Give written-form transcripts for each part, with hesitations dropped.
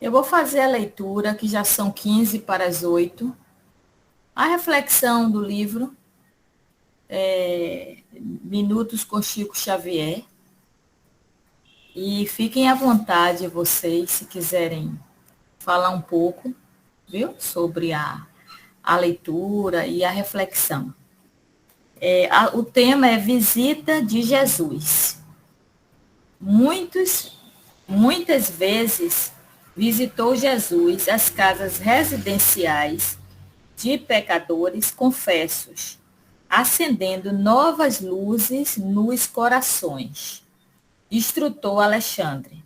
Eu vou fazer a leitura, que já são 15 para as 8. A reflexão do livro é Minutos com Chico Xavier. E fiquem à vontade vocês, se quiserem falar um pouco, viu? Sobre a leitura e a reflexão. O tema é Visita de Jesus. Muitas vezes visitou Jesus as casas residenciais de pecadores confessos, acendendo novas luzes nos corações. Instrutor Alexandre.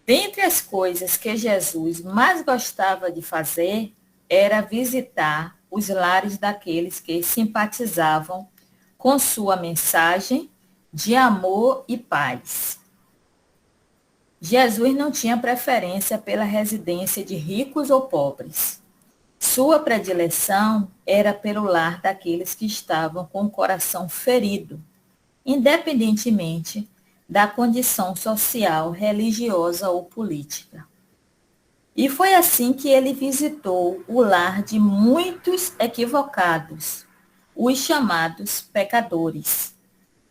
Dentre as coisas que Jesus mais gostava de fazer, era visitar os lares daqueles que simpatizavam com sua mensagem de amor e paz. Jesus não tinha preferência pela residência de ricos ou pobres. Sua predileção era pelo lar daqueles que estavam com o coração ferido, independentemente da condição social, religiosa ou política. E foi assim que ele visitou o lar de muitos equivocados, os chamados pecadores,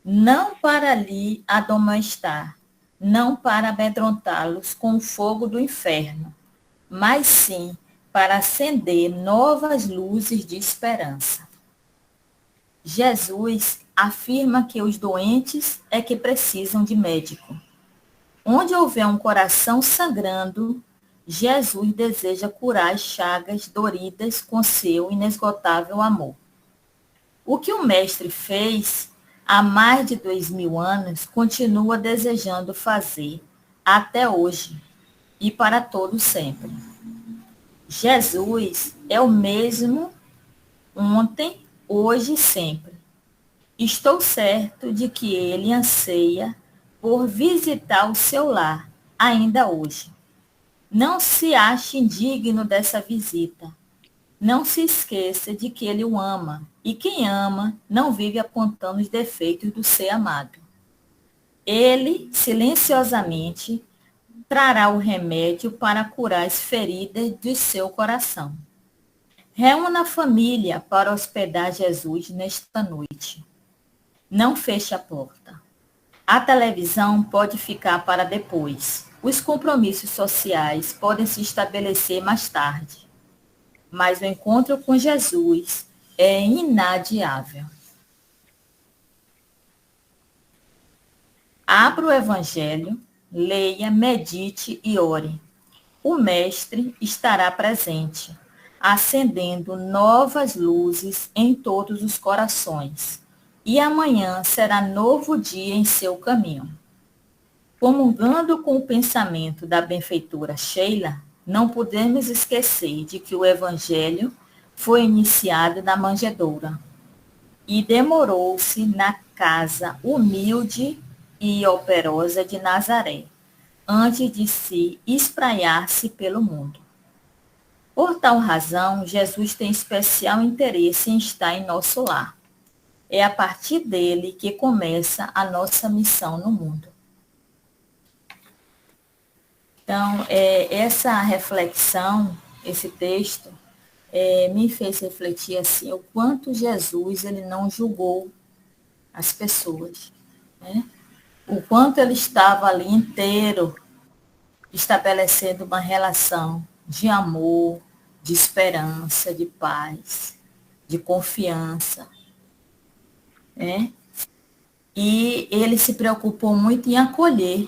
não para lhe admoestar, não para amedrontá-los com o fogo do inferno, mas sim para acender novas luzes de esperança. Jesus afirma que os doentes é que precisam de médico. Onde houver um coração sangrando, Jesus deseja curar as chagas doridas com seu inesgotável amor. O que o Mestre fez há mais de 2000 anos, continua desejando fazer até hoje e para todo sempre. Jesus é o mesmo ontem, hoje e sempre. Estou certo de que ele anseia por visitar o seu lar, ainda hoje. Não se ache indigno dessa visita. Não se esqueça de que ele o ama, e quem ama não vive apontando os defeitos do ser amado. Ele, silenciosamente, trará o remédio para curar as feridas do seu coração. Reúna a família para hospedar Jesus nesta noite. Não feche a porta. A televisão pode ficar para depois. Os compromissos sociais podem se estabelecer mais tarde. Mas o encontro com Jesus é inadiável. Abra o Evangelho, leia, medite e ore. O Mestre estará presente, acendendo novas luzes em todos os corações. E amanhã será novo dia em seu caminho. Comungando com o pensamento da benfeitora Sheila, não podemos esquecer de que o Evangelho foi iniciado na manjedoura e demorou-se na casa humilde e operosa de Nazaré, antes de se espraiar-se pelo mundo. Por tal razão, Jesus tem especial interesse em estar em nosso lar. É a partir dele que começa a nossa missão no mundo. Então, essa reflexão, esse texto, me fez refletir assim, o quanto Jesus ele não julgou as pessoas, né? O quanto ele estava ali inteiro estabelecendo uma relação de amor, de esperança, de paz, de confiança, né? E ele se preocupou muito em acolher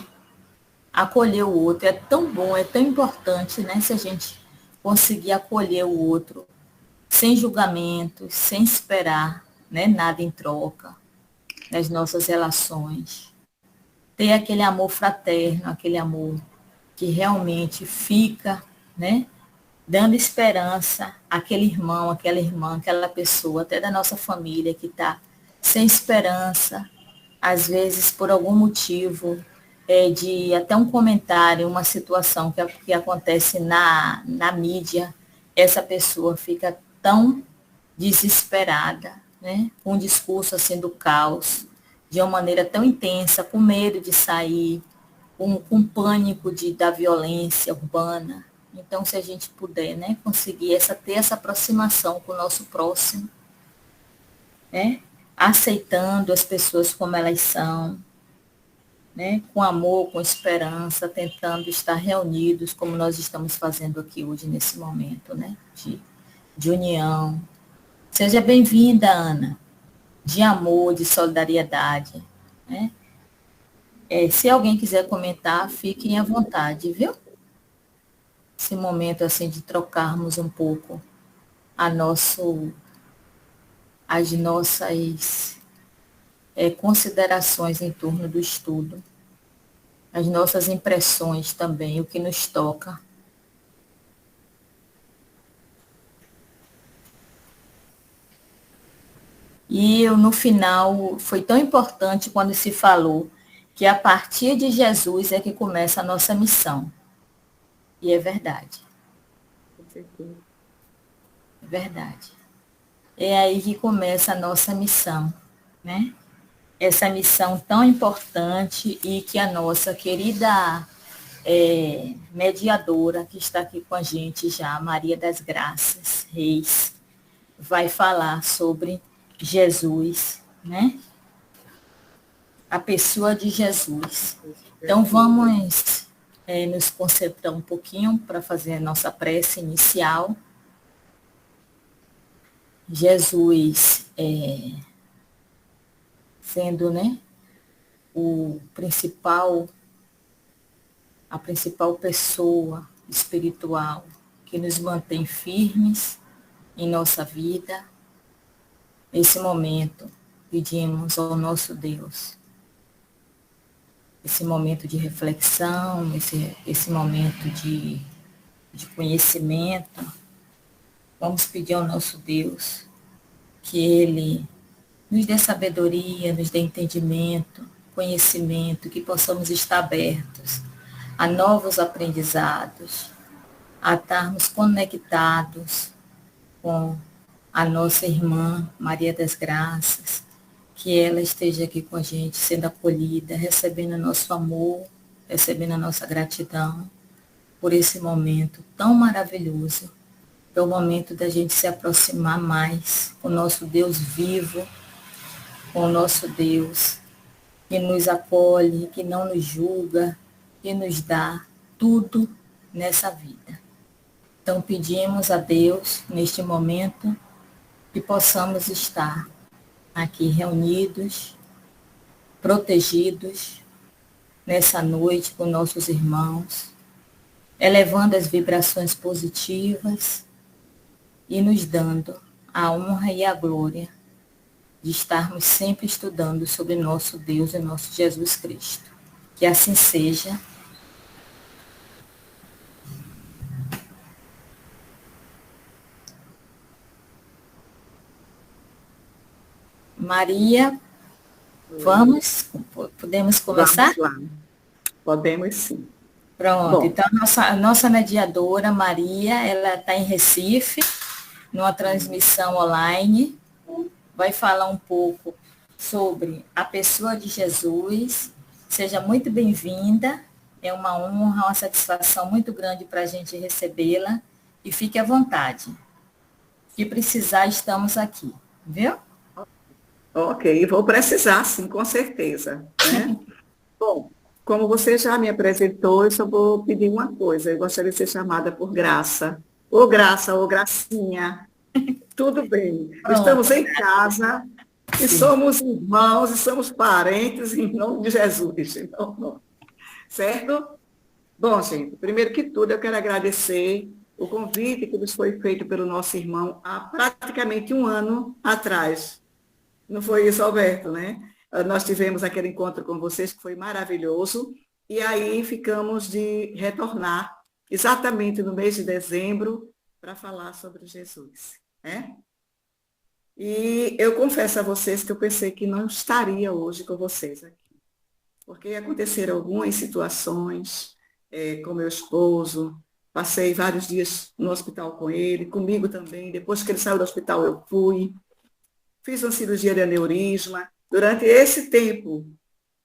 o outro. É tão bom, é tão importante, né? Se a gente conseguir acolher o outro, sem julgamentos, sem esperar, né, nada em troca nas nossas relações. Ter aquele amor fraterno, aquele amor que realmente fica, né, dando esperança àquele irmão, àquela irmã, àquela pessoa, até da nossa família que está sem esperança, às vezes por algum motivo, de até um comentário, uma situação que acontece na mídia, essa pessoa fica tão desesperada, né? Com um discurso assim do caos, de uma maneira tão intensa, com medo de sair, com pânico da violência urbana. Então, se a gente puder, né, conseguir ter essa aproximação com o nosso próximo, né, aceitando as pessoas como elas são, né, com amor, com esperança, tentando estar reunidos, como nós estamos fazendo aqui hoje, nesse momento, né, de união. Seja bem-vinda, Ana, de amor, de solidariedade, né? Se alguém quiser comentar, fiquem à vontade, viu? Esse momento, assim, de trocarmos um pouco as nossas considerações em torno do estudo, as nossas impressões também, o que nos toca. E no final foi tão importante quando se falou que a partir de Jesus é que começa a nossa missão. E é verdade. É verdade. É aí que começa a nossa missão, né? Essa missão tão importante e que a nossa querida mediadora, que está aqui com a gente já, Maria das Graças Reis, vai falar sobre Jesus, né? A pessoa de Jesus. Então, vamos nos concentrar um pouquinho para fazer a nossa prece inicial. Jesus sendo, né, a principal pessoa espiritual que nos mantém firmes em nossa vida. Nesse momento, pedimos ao nosso Deus esse momento de reflexão, esse momento de conhecimento. Vamos pedir ao nosso Deus que Ele nos dê sabedoria, nos dê entendimento, conhecimento, que possamos estar abertos a novos aprendizados, a estarmos conectados com a nossa irmã Maria das Graças, que ela esteja aqui com a gente, sendo acolhida, recebendo nosso amor, recebendo a nossa gratidão por esse momento tão maravilhoso. É o momento da gente se aproximar mais com o nosso Deus vivo, com o nosso Deus que nos acolhe, que não nos julga, que nos dá tudo nessa vida. Então pedimos a Deus, neste momento, que possamos estar aqui reunidos, protegidos, nessa noite com nossos irmãos, elevando as vibrações positivas e nos dando a honra e a glória de estarmos sempre estudando sobre nosso Deus e nosso Jesus Cristo. Que assim seja. Maria, podemos começar? Vamos lá. Podemos sim. Pronto, então a nossa mediadora, Maria, ela está em Recife, numa transmissão online, vai falar um pouco sobre a pessoa de Jesus. Seja muito bem-vinda, é uma honra, uma satisfação muito grande para a gente recebê-la, e fique à vontade. Se precisar, estamos aqui, viu? Ok, vou precisar sim, com certeza. Né? Bom, como você já me apresentou, eu só vou pedir uma coisa, eu gostaria de ser chamada por Graça. Ô Graça, ô Gracinha, tudo bem. Pronto. Estamos em casa e somos irmãos e somos parentes em nome de Jesus. Então, certo? Bom, gente, primeiro que tudo, eu quero agradecer o convite que nos foi feito pelo nosso irmão há praticamente um ano atrás. Não foi isso, Alberto, né? Nós tivemos aquele encontro com vocês que foi maravilhoso, e aí ficamos de retornar exatamente no mês de dezembro para falar sobre Jesus, né? E eu confesso a vocês que eu pensei que não estaria hoje com vocês aqui, porque aconteceram algumas situações com meu esposo, passei vários dias no hospital com ele, comigo também, depois que ele saiu do hospital eu fui, fiz uma cirurgia de aneurisma durante esse tempo,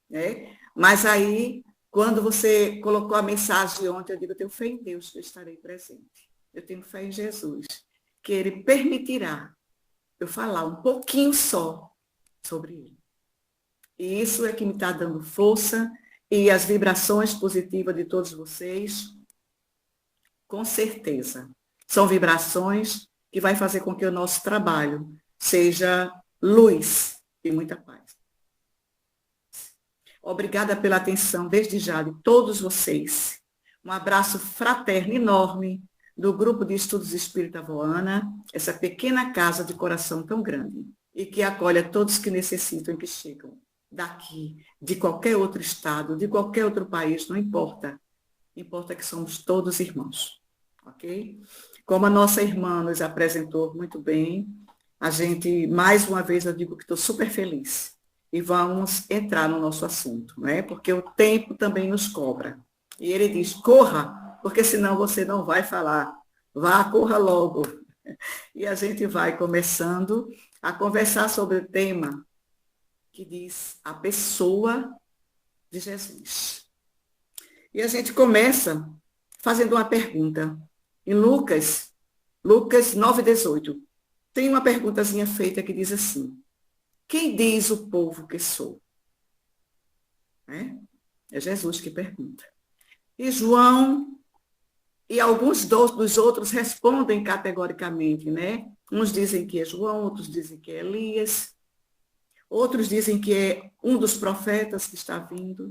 né? Mas aí Quando você colocou a mensagem ontem, eu digo, eu tenho fé em Deus que eu estarei presente. Eu tenho fé em Jesus, que Ele permitirá eu falar um pouquinho só sobre Ele. E isso é que me está dando força e as vibrações positivas de todos vocês, com certeza, são vibrações que vai fazer com que o nosso trabalho seja luz e muita paz. Obrigada pela atenção desde já de todos vocês. Um abraço fraterno enorme do Grupo de Estudos Espírita Voana, essa pequena casa de coração tão grande e que acolhe a todos que necessitam e que chegam daqui, de qualquer outro estado, de qualquer outro país, não importa. Importa que somos todos irmãos, ok? Como a nossa irmã nos apresentou muito bem, a gente, mais uma vez, eu digo que estou super feliz. E vamos entrar no nosso assunto, né? Porque o tempo também nos cobra. E ele diz, corra, porque senão você não vai falar. Vá, corra logo. E a gente vai começando a conversar sobre o tema que diz a pessoa de Jesus. E a gente começa fazendo uma pergunta. Em Lucas 9:18, tem uma perguntazinha feita que diz assim, quem diz o povo que sou? É Jesus que pergunta. E João e alguns dos outros respondem categoricamente, né? Uns dizem que é João, outros dizem que é Elias, outros dizem que é um dos profetas que está vindo.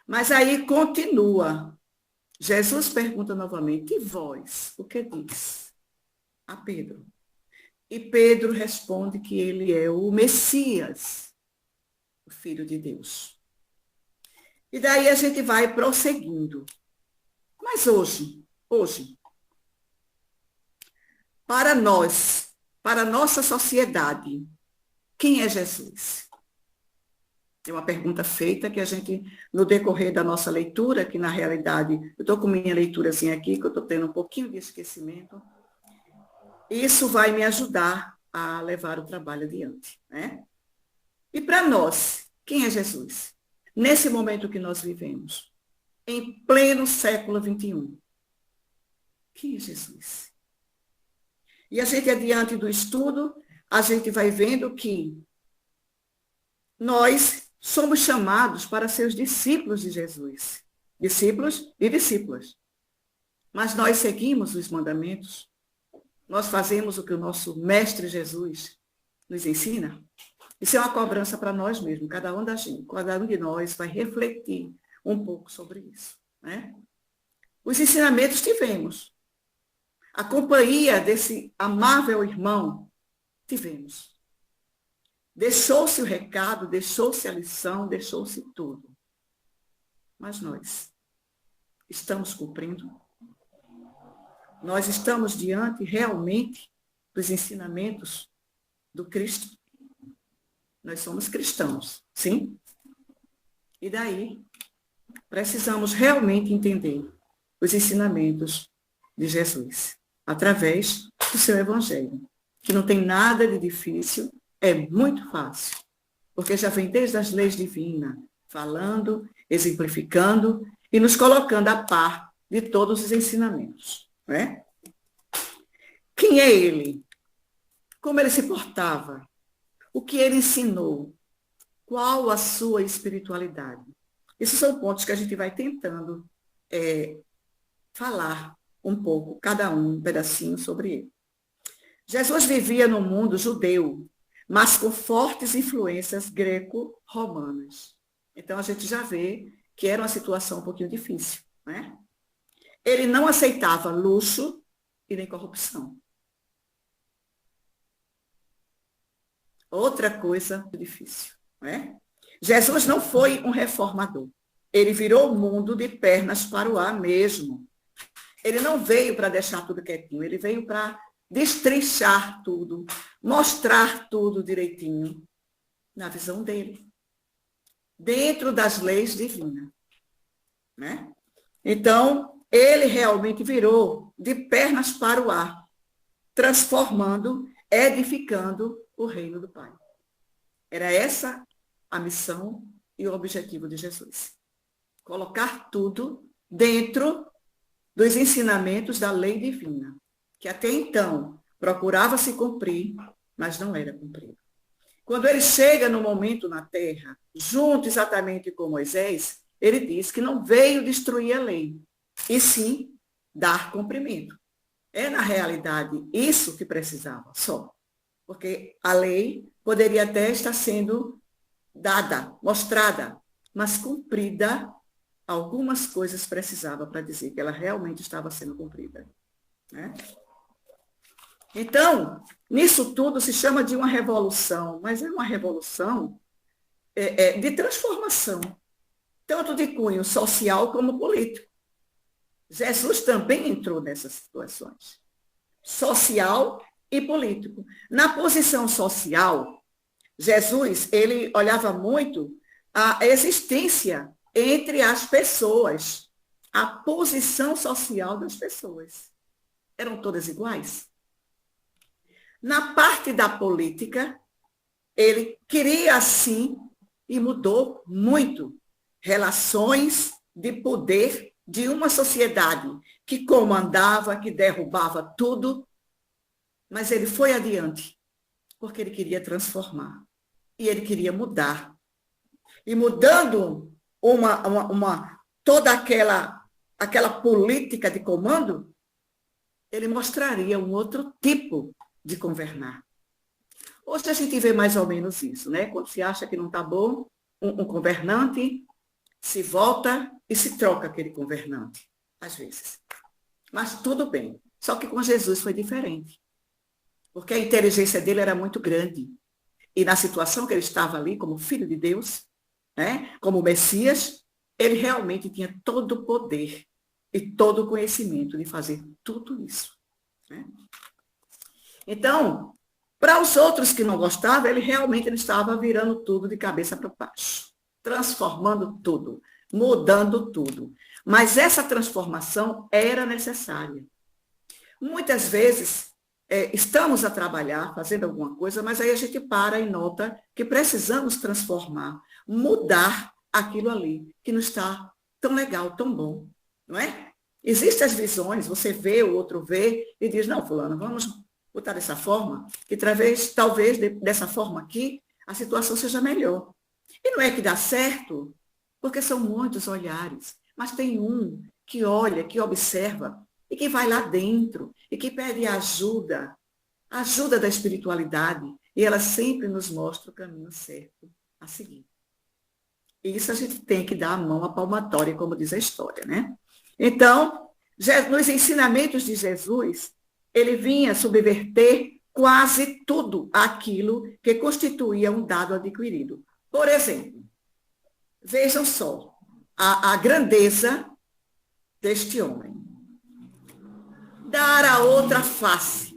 Mas aí continua. Jesus pergunta novamente, e vós, o que diz? A Pedro. E Pedro responde que ele é o Messias, o Filho de Deus. E daí a gente vai prosseguindo. Mas hoje, para nós, para a nossa sociedade, quem é Jesus? É uma pergunta feita que a gente, no decorrer da nossa leitura, que na realidade, eu estou com minha leiturazinha aqui, que eu estou tendo um pouquinho de esquecimento, isso vai me ajudar a levar o trabalho adiante, né? E para nós, quem é Jesus? Nesse momento que nós vivemos, em pleno século XXI, quem é Jesus? E a gente, adiante do estudo, a gente vai vendo que nós somos chamados para ser os discípulos de Jesus. Discípulos e discípulas. Mas nós seguimos os mandamentos. Nós fazemos o que o nosso Mestre Jesus nos ensina. Isso é uma cobrança para nós mesmos. Cada um de nós vai refletir um pouco sobre isso, né? Os ensinamentos tivemos. A companhia desse amável irmão tivemos. Deixou-se o recado, deixou-se a lição, deixou-se tudo. Mas nós estamos cumprindo? Nós estamos diante realmente dos ensinamentos do Cristo? Nós somos cristãos, sim? E daí, precisamos realmente entender os ensinamentos de Jesus, através do seu Evangelho, que não tem nada de difícil, é muito fácil, porque já vem desde as leis divinas, falando, exemplificando e nos colocando a par de todos os ensinamentos. Né? Quem é ele? Como ele se portava? O que ele ensinou? Qual a sua espiritualidade? Esses são pontos que a gente vai tentando falar um pouco, cada um pedacinho sobre ele. Jesus vivia no mundo judeu, mas com fortes influências greco-romanas. Então, a gente já vê que era uma situação um pouquinho difícil, né? Ele não aceitava luxo e nem corrupção. Outra coisa difícil, né? Jesus não foi um reformador. Ele virou o mundo de pernas para o ar mesmo. Ele não veio para deixar tudo quietinho, ele veio para destrinchar tudo, mostrar tudo direitinho na visão dele, dentro das leis divinas, né? Então, ele realmente virou de pernas para o ar, transformando, edificando o reino do Pai. Era essa a missão e o objetivo de Jesus. colocar tudo dentro dos ensinamentos da lei divina, que até então procurava se cumprir, mas não era cumprido. Quando ele chega no momento na terra, junto exatamente com Moisés, ele diz que não veio destruir a lei, e sim dar cumprimento. É, na realidade, isso que precisava, só. Porque a lei poderia até estar sendo dada, mostrada, mas cumprida, algumas coisas precisava para dizer que ela realmente estava sendo cumprida. Né? Então, nisso tudo se chama de uma revolução, mas é uma revolução de transformação, tanto de cunho social como político. Jesus também entrou nessas situações, social e político. Na posição social, Jesus, ele olhava muito a existência entre as pessoas, a posição social das pessoas. Eram todas iguais? Na parte da política, ele queria, assim, e mudou muito, relações de poder de uma sociedade que comandava, que derrubava tudo, mas ele foi adiante, porque ele queria transformar, e ele queria mudar. E mudando toda aquela política de comando, ele mostraria um outro tipo de governar. Hoje a gente vê mais ou menos isso, né? Quando se acha que não está bom, um governante se volta e se troca aquele governante, às vezes. Mas tudo bem. Só que com Jesus foi diferente. Porque a inteligência dele era muito grande. E na situação que ele estava ali, como filho de Deus, né? Como Messias, ele realmente tinha todo o poder e todo o conhecimento de fazer tudo isso. Né? Então, para os outros que não gostavam, ele estava virando tudo de cabeça para baixo, transformando tudo, mudando tudo. Mas essa transformação era necessária. Muitas vezes, estamos a trabalhar, fazendo alguma coisa, mas aí a gente para e nota que precisamos transformar, mudar aquilo ali, que não está tão legal, tão bom, não é? Existem as visões, você vê, o outro vê, e diz, não, fulano, vamos botar dessa forma, que talvez dessa forma aqui, a situação seja melhor. E não é que dá certo, porque são muitos olhares, mas tem um que olha, que observa, e que vai lá dentro, e que pede ajuda da espiritualidade, e ela sempre nos mostra o caminho certo a seguir. Isso a gente tem que dar a mão à palmatória, como diz a história, né? Então, nos ensinamentos de Jesus, ele vinha subverter quase tudo aquilo que constituía um dado adquirido. Por exemplo, vejam só a grandeza deste homem. Dar a outra face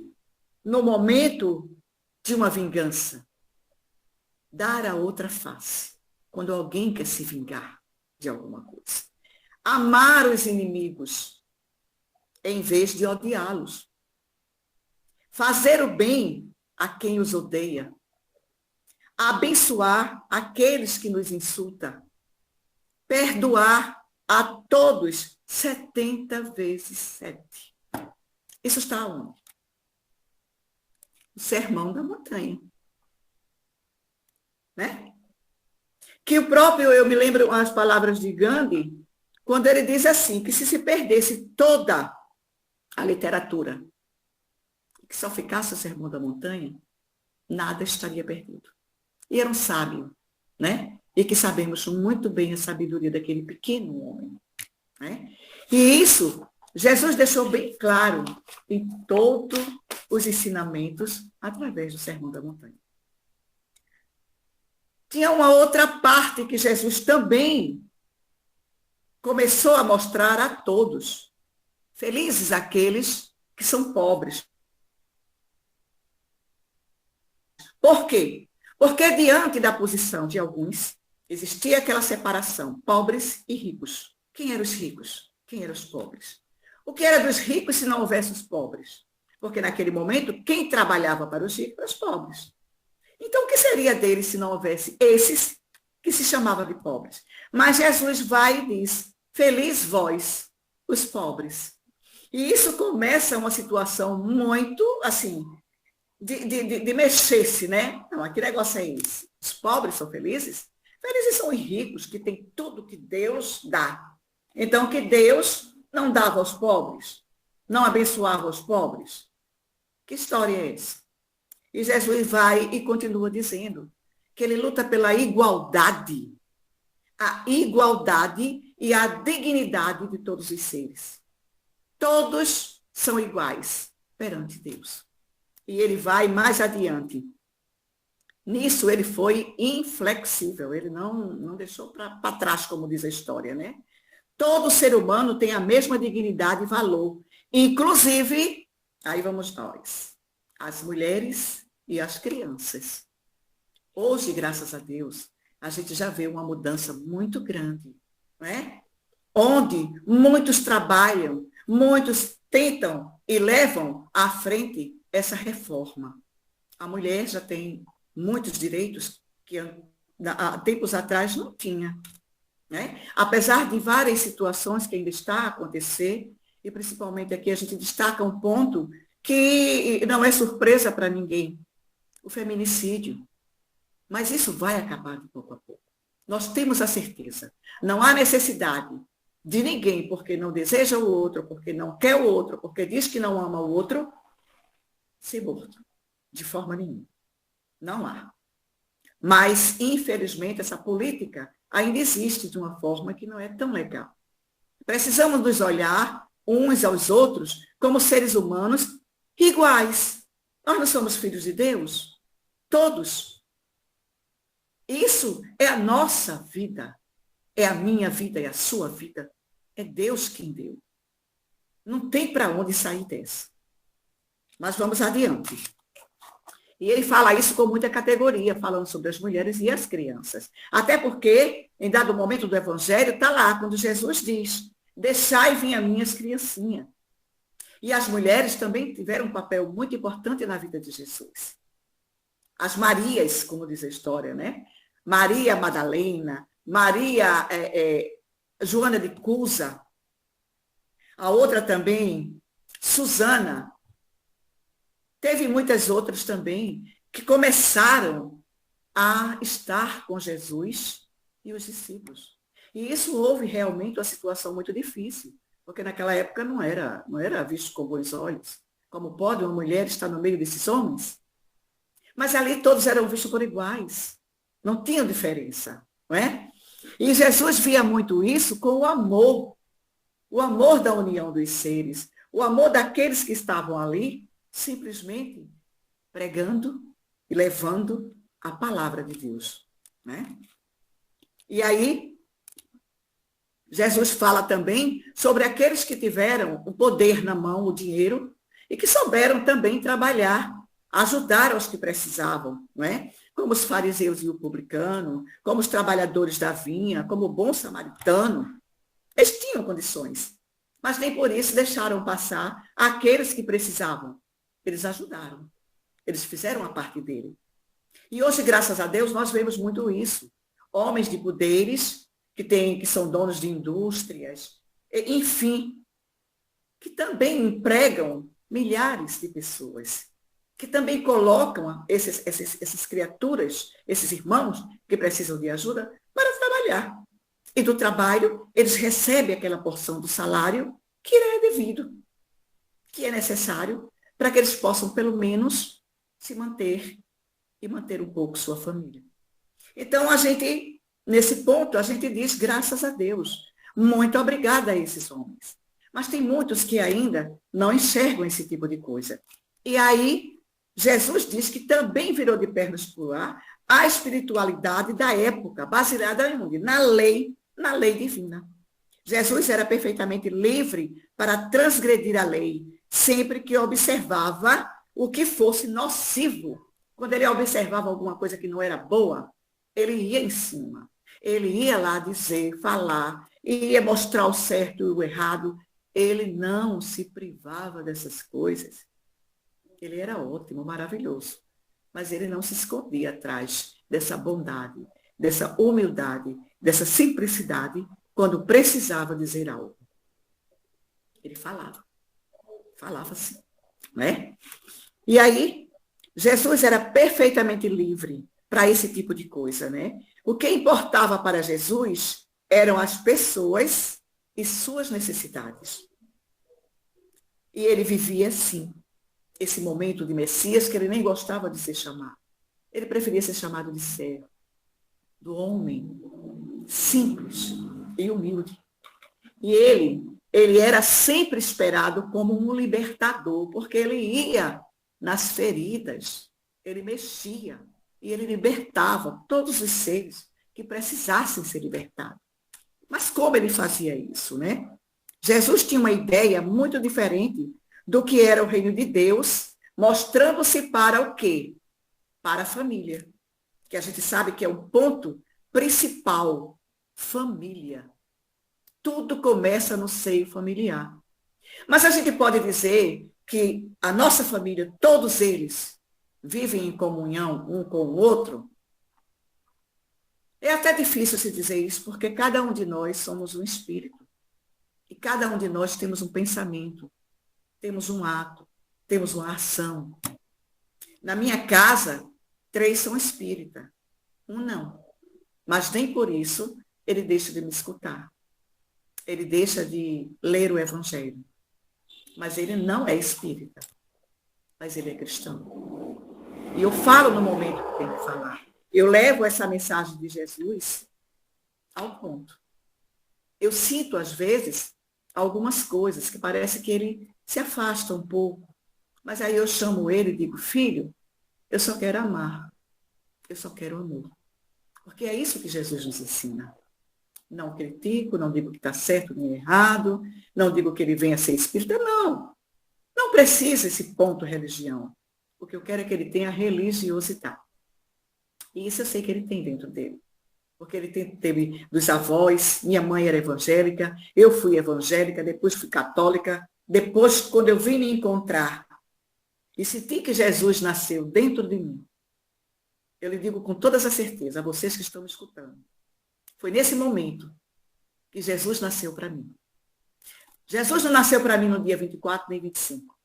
no momento de uma vingança. Dar a outra face quando alguém quer se vingar de alguma coisa. Amar os inimigos em vez de odiá-los. Fazer o bem a quem os odeia. Abençoar aqueles que nos insultam. Perdoar a todos 70 vezes 7. Isso está onde? O Sermão da Montanha. Né? Que o próprio, eu me lembro as palavras de Gandhi, quando ele diz assim, que se perdesse toda a literatura, que só ficasse o Sermão da Montanha, nada estaria perdido. E era um sábio, né? E que sabemos muito bem a sabedoria daquele pequeno homem. Né? E isso, Jesus deixou bem claro em todos os ensinamentos através do Sermão da Montanha. Tinha uma outra parte que Jesus também começou a mostrar a todos. Felizes aqueles que são pobres. Por quê? Porque diante da posição de alguns, existia aquela separação, pobres e ricos. Quem eram os ricos? Quem eram os pobres? O que era dos ricos se não houvesse os pobres? Porque naquele momento, quem trabalhava para os ricos eram os pobres. Então, o que seria deles se não houvesse esses que se chamava de pobres. Mas Jesus vai e diz, feliz vós, os pobres. E isso começa uma situação muito, assim, de mexer-se, né? Não, que negócio é esse? Os pobres são felizes? Felizes são os ricos, que têm tudo que Deus dá. Então, que Deus não dava aos pobres? Não abençoava os pobres? Que história é essa? E Jesus vai e continua dizendo que ele luta pela igualdade, a igualdade e a dignidade de todos os seres. Todos são iguais perante Deus. E ele vai mais adiante. Nisso ele foi inflexível, ele não deixou para trás, como diz a história, né? Todo ser humano tem a mesma dignidade e valor, inclusive, aí vamos nós, as mulheres e as crianças. Hoje, graças a Deus, a gente já vê uma mudança muito grande, não é? Onde muitos trabalham, muitos tentam e levam à frente essa reforma. A mulher já tem muitos direitos que há tempos atrás não tinha, né? Apesar de várias situações que ainda está a acontecer, e principalmente aqui a gente destaca um ponto que não é surpresa para ninguém, o feminicídio. Mas isso vai acabar de pouco a pouco. Nós temos a certeza. Não há necessidade de ninguém, porque não deseja o outro, porque não quer o outro, porque diz que não ama o outro, ser morto. De forma nenhuma. Não há. Mas, infelizmente, essa política ainda existe de uma forma que não é tão legal. Precisamos nos olhar uns aos outros como seres humanos iguais. Nós não somos filhos de Deus? Todos. Isso é a nossa vida. É a minha vida, é a sua vida. É Deus quem deu. Não tem para onde sair dessa. Mas vamos adiante. E ele fala isso com muita categoria, falando sobre as mulheres e as crianças. Até porque, em dado momento do Evangelho, está lá, quando Jesus diz, deixai vir a minhas criancinhas. E as mulheres também tiveram um papel muito importante na vida de Jesus. As Marias, como diz a história, né? Maria Madalena, Maria Joana de Cusa, a outra também, Susana. Teve muitas outras também que começaram a estar com Jesus e os discípulos. E isso houve realmente uma situação muito difícil, porque naquela época não era visto com bons olhos. Como pode uma mulher estar no meio desses homens? Mas ali todos eram vistos por iguais. Não tinha diferença, não é? E Jesus via muito isso com o amor da união dos seres, o amor daqueles que estavam ali, simplesmente pregando e levando a palavra de Deus, né? E aí, Jesus fala também sobre aqueles que tiveram o poder na mão, o dinheiro, e que souberam também trabalhar, ajudar aos que precisavam, não é? Como os fariseus e o publicano, como os trabalhadores da vinha, como o bom samaritano. Eles tinham condições, mas nem por isso deixaram passar aqueles que precisavam. Eles ajudaram, eles fizeram a parte dele. E hoje, graças a Deus, nós vemos muito isso. Homens de poderes, que são donos de indústrias, enfim, que também empregam milhares de pessoas, que também colocam essas criaturas, esses irmãos que precisam de ajuda, para trabalhar. E do trabalho, eles recebem aquela porção do salário que é devido, que é necessário, para que eles possam, pelo menos, se manter e manter um pouco sua família. Então, nesse ponto, a gente diz graças a Deus. Muito obrigada a esses homens. Mas tem muitos que ainda não enxergam esse tipo de coisa. E aí, Jesus diz que também virou de pernas para o ar a espiritualidade da época, baseada em onde? Na lei divina. Jesus era perfeitamente livre para transgredir a lei, sempre que observava o que fosse nocivo. Quando ele observava alguma coisa que não era boa, ele ia em cima. Ele ia lá dizer, falar, ia mostrar o certo e o errado. Ele não se privava dessas coisas. Ele era ótimo, maravilhoso. Mas ele não se escondia atrás dessa bondade, dessa humildade, dessa simplicidade, quando precisava dizer algo. Ele falava assim, né? E aí, Jesus era perfeitamente livre para esse tipo de coisa, né? O que importava para Jesus eram as pessoas e suas necessidades. E ele vivia assim, esse momento de Messias, que ele nem gostava de ser chamado. Ele preferia ser chamado de servo, do homem simples e humilde. E ele era sempre esperado como um libertador, porque ele ia nas feridas, ele mexia e ele libertava todos os seres que precisassem ser libertados. Mas como ele fazia isso, né? Jesus tinha uma ideia muito diferente do que era o reino de Deus, mostrando-se para o quê? Para a família, que a gente sabe que é o ponto principal, família. Tudo começa no seio familiar. Mas a gente pode dizer que a nossa família, todos eles, vivem em comunhão um com o outro? É até difícil se dizer isso, porque cada um de nós somos um espírito. E cada um de nós temos um pensamento, temos um ato, temos uma ação. Na minha casa, 3 são espíritas, um não. Mas nem por isso ele deixa de me escutar. Ele deixa de ler o Evangelho. Mas ele não é espírita, mas ele é cristão. E eu falo no momento que tenho que falar. Eu levo essa mensagem de Jesus ao ponto. Eu sinto, às vezes, algumas coisas que parece que ele se afasta um pouco. Mas aí eu chamo ele e digo, filho, eu só quero amar. Eu só quero amor. Porque é isso que Jesus nos ensina. Não critico, não digo que está certo nem errado, não digo que ele venha ser espírita, não. Não precisa esse ponto religião. O que eu quero é que ele tenha religiosidade. E isso eu sei que ele tem dentro dele. Porque ele teve dos avós, minha mãe era evangélica, eu fui evangélica, depois fui católica, depois, quando eu vim me encontrar e senti que Jesus nasceu dentro de mim, eu lhe digo com toda a certeza, a vocês que estão me escutando, foi nesse momento que Jesus nasceu para mim. Jesus não nasceu para mim no dia 24 nem 25.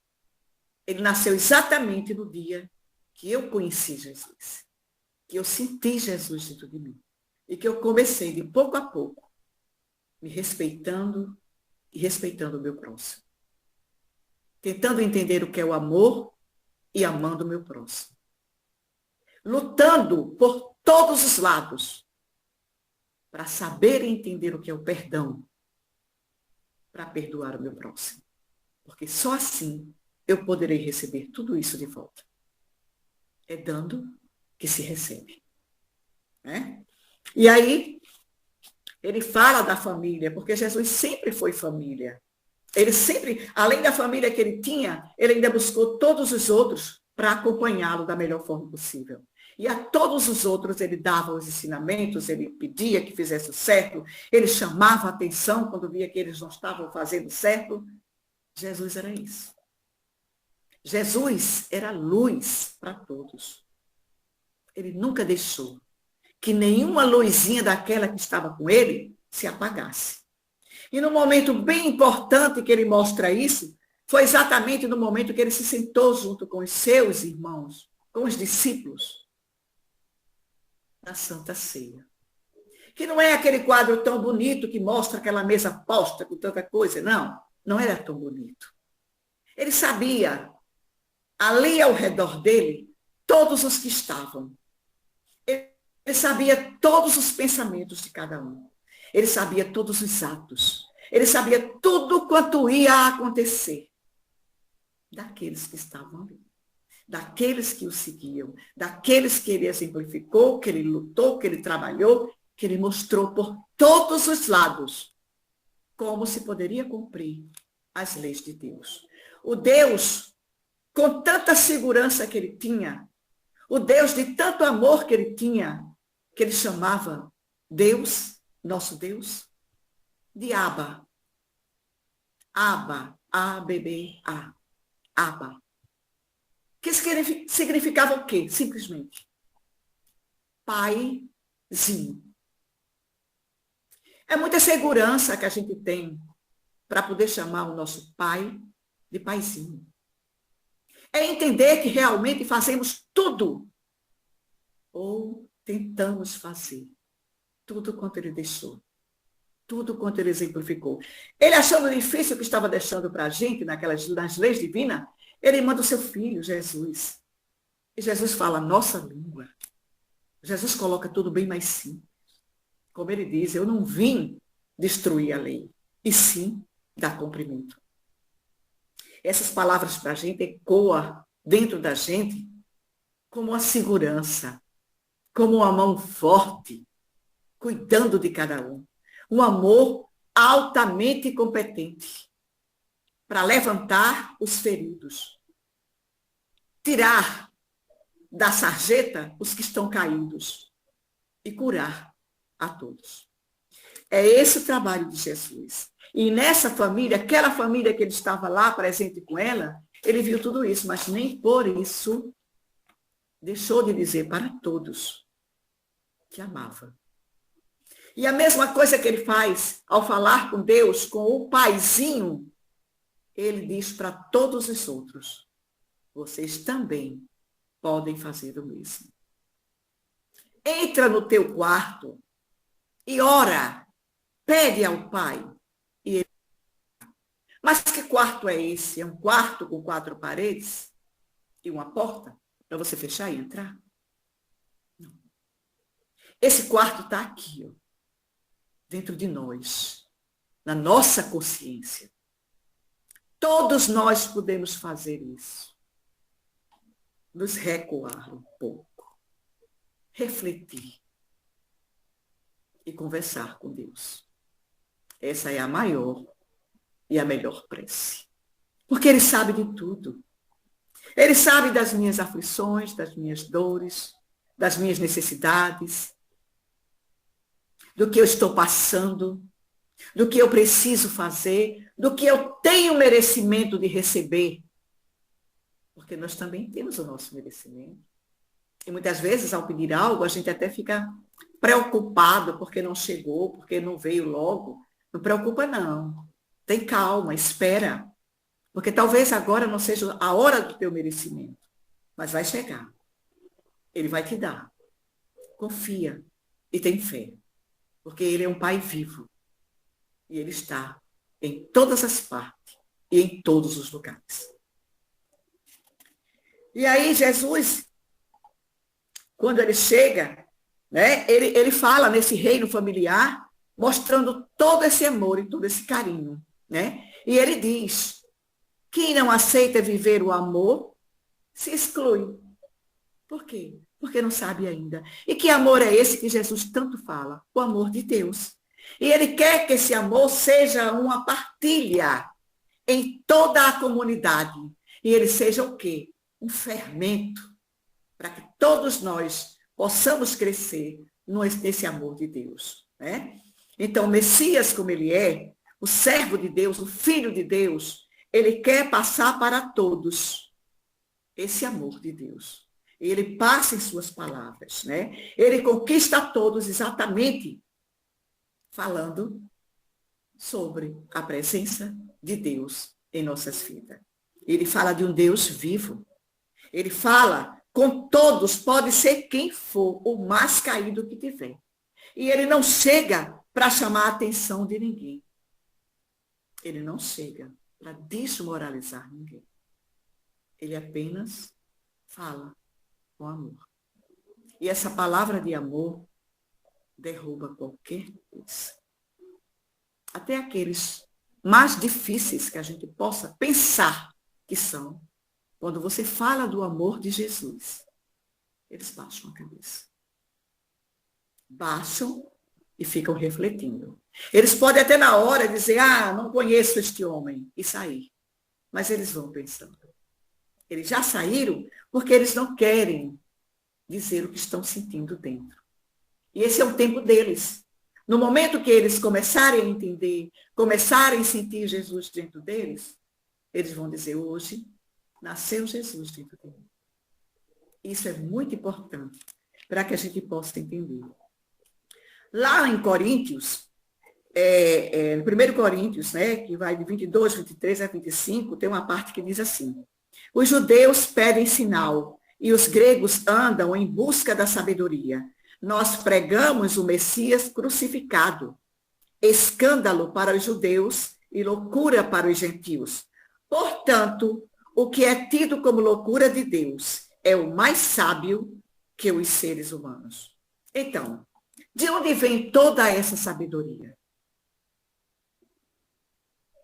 Ele nasceu exatamente no dia que eu conheci Jesus, que eu senti Jesus dentro de mim. E que eu comecei, de pouco a pouco, me respeitando e respeitando o meu próximo. Tentando entender o que é o amor e amando o meu próximo. Lutando por todos os lados para saber e entender o que é o perdão, para perdoar o meu próximo. Porque só assim eu poderei receber tudo isso de volta. É dando que se recebe. Né? E aí, ele fala da família, porque Jesus sempre foi família. Ele sempre, além da família que ele tinha, ele ainda buscou todos os outros para acompanhá-lo da melhor forma possível. E a todos os outros ele dava os ensinamentos, ele pedia que fizesse o certo, ele chamava a atenção quando via que eles não estavam fazendo certo. Jesus era isso. Jesus era luz para todos. Ele nunca deixou que nenhuma luzinha daquela que estava com ele se apagasse. E no momento bem importante que ele mostra isso, foi exatamente no momento que ele se sentou junto com os seus irmãos, com os discípulos, na Santa Ceia. Que não é aquele quadro tão bonito que mostra aquela mesa posta com tanta coisa, não. Não era tão bonito. Ele sabia, ali ao redor dele, todos os que estavam. Ele sabia todos os pensamentos de cada um. Ele sabia todos os atos. Ele sabia tudo quanto ia acontecer daqueles que estavam ali. Daqueles que o seguiam. Daqueles que ele exemplificou, que ele lutou, que ele trabalhou, que ele mostrou por todos os lados como se poderia cumprir as leis de Deus. O Deus, com tanta segurança que ele tinha, o Deus de tanto amor que ele tinha, que ele chamava Deus, nosso Deus, de Abba. Abba, A-B-B-A. Abba. Que significava o quê? Simplesmente. Pai É muita segurança que a gente tem para poder chamar o nosso pai de paizinho. É entender que realmente fazemos tudo, ou tentamos fazer, tudo quanto ele deixou, tudo quanto ele exemplificou. Ele achando difícil o que estava deixando para a gente, nas leis divinas, ele manda o seu filho, Jesus. E Jesus fala a nossa língua. Jesus coloca tudo bem mais simples. Como ele diz, eu não vim destruir a lei, e sim dar cumprimento. Essas palavras para a gente ecoam dentro da gente como uma segurança, como uma mão forte, cuidando de cada um. Um amor altamente competente para levantar os feridos, tirar da sarjeta os que estão caídos e curar a todos. É esse o trabalho de Jesus. E nessa família, aquela família que ele estava lá presente com ela, ele viu tudo isso, mas nem por isso deixou de dizer para todos que amava. E a mesma coisa que ele faz ao falar com Deus, com o paizinho, ele diz para todos os outros, vocês também podem fazer o mesmo. Entra no teu quarto e ora, pede ao Pai. E ele... Mas que quarto é esse? É um quarto com 4 paredes e uma porta para você fechar e entrar? Não. Esse quarto está aqui, ó, dentro de nós, na nossa consciência. Todos nós podemos fazer isso. Nos recuar um pouco, refletir e conversar com Deus. Essa é a maior e a melhor prece. Porque Ele sabe de tudo. Ele sabe das minhas aflições, das minhas dores, das minhas necessidades, do que eu estou passando, do que eu preciso fazer, do que eu tenho merecimento de receber. Porque nós também temos o nosso merecimento. E muitas vezes, ao pedir algo, a gente até fica preocupado porque não chegou, porque não veio logo. Não preocupa, não. Tem calma, espera. Porque talvez agora não seja a hora do teu merecimento. Mas vai chegar. Ele vai te dar. Confia e tem fé. Porque ele é um Pai vivo. E ele está em todas as partes e em todos os lugares. E aí Jesus, quando ele chega, né, ele fala nesse reino familiar, mostrando todo esse amor e todo esse carinho. Né? E ele diz, quem não aceita viver o amor, se exclui. Por quê? Porque não sabe ainda. E que amor é esse que Jesus tanto fala? O amor de Deus. E ele quer que esse amor seja uma partilha em toda a comunidade. E ele seja o quê? Um fermento para que todos nós possamos crescer nesse amor de Deus. Né? Então, o Messias, como ele é, o servo de Deus, o Filho de Deus, ele quer passar para todos esse amor de Deus. Ele passa em suas palavras. Né? Ele conquista a todos exatamente falando sobre a presença de Deus em nossas vidas. Ele fala de um Deus vivo. Ele fala com todos, pode ser quem for, o mais caído que tiver. E ele não chega para chamar a atenção de ninguém. Ele não chega para desmoralizar ninguém. Ele apenas fala com amor. E essa palavra de amor derruba qualquer coisa. Até aqueles mais difíceis que a gente possa pensar que são. Quando você fala do amor de Jesus, eles baixam a cabeça. Baixam e ficam refletindo. Eles podem até na hora dizer, não conheço este homem, e sair. Mas eles vão pensando. Eles já saíram porque eles não querem dizer o que estão sentindo dentro. E esse é o tempo deles. No momento que eles começarem a entender, começarem a sentir Jesus dentro deles, eles vão dizer, hoje nasceu Jesus dentro de mim. Isso é muito importante para que a gente possa entender. Lá em Coríntios, no 1 Coríntios, né, que vai de 22, 23 a 25, tem uma parte que diz assim: os judeus pedem sinal e os gregos andam em busca da sabedoria. Nós pregamos o Messias crucificado, escândalo para os judeus e loucura para os gentios. Portanto, o que é tido como loucura de Deus é o mais sábio que os seres humanos. Então, de onde vem toda essa sabedoria?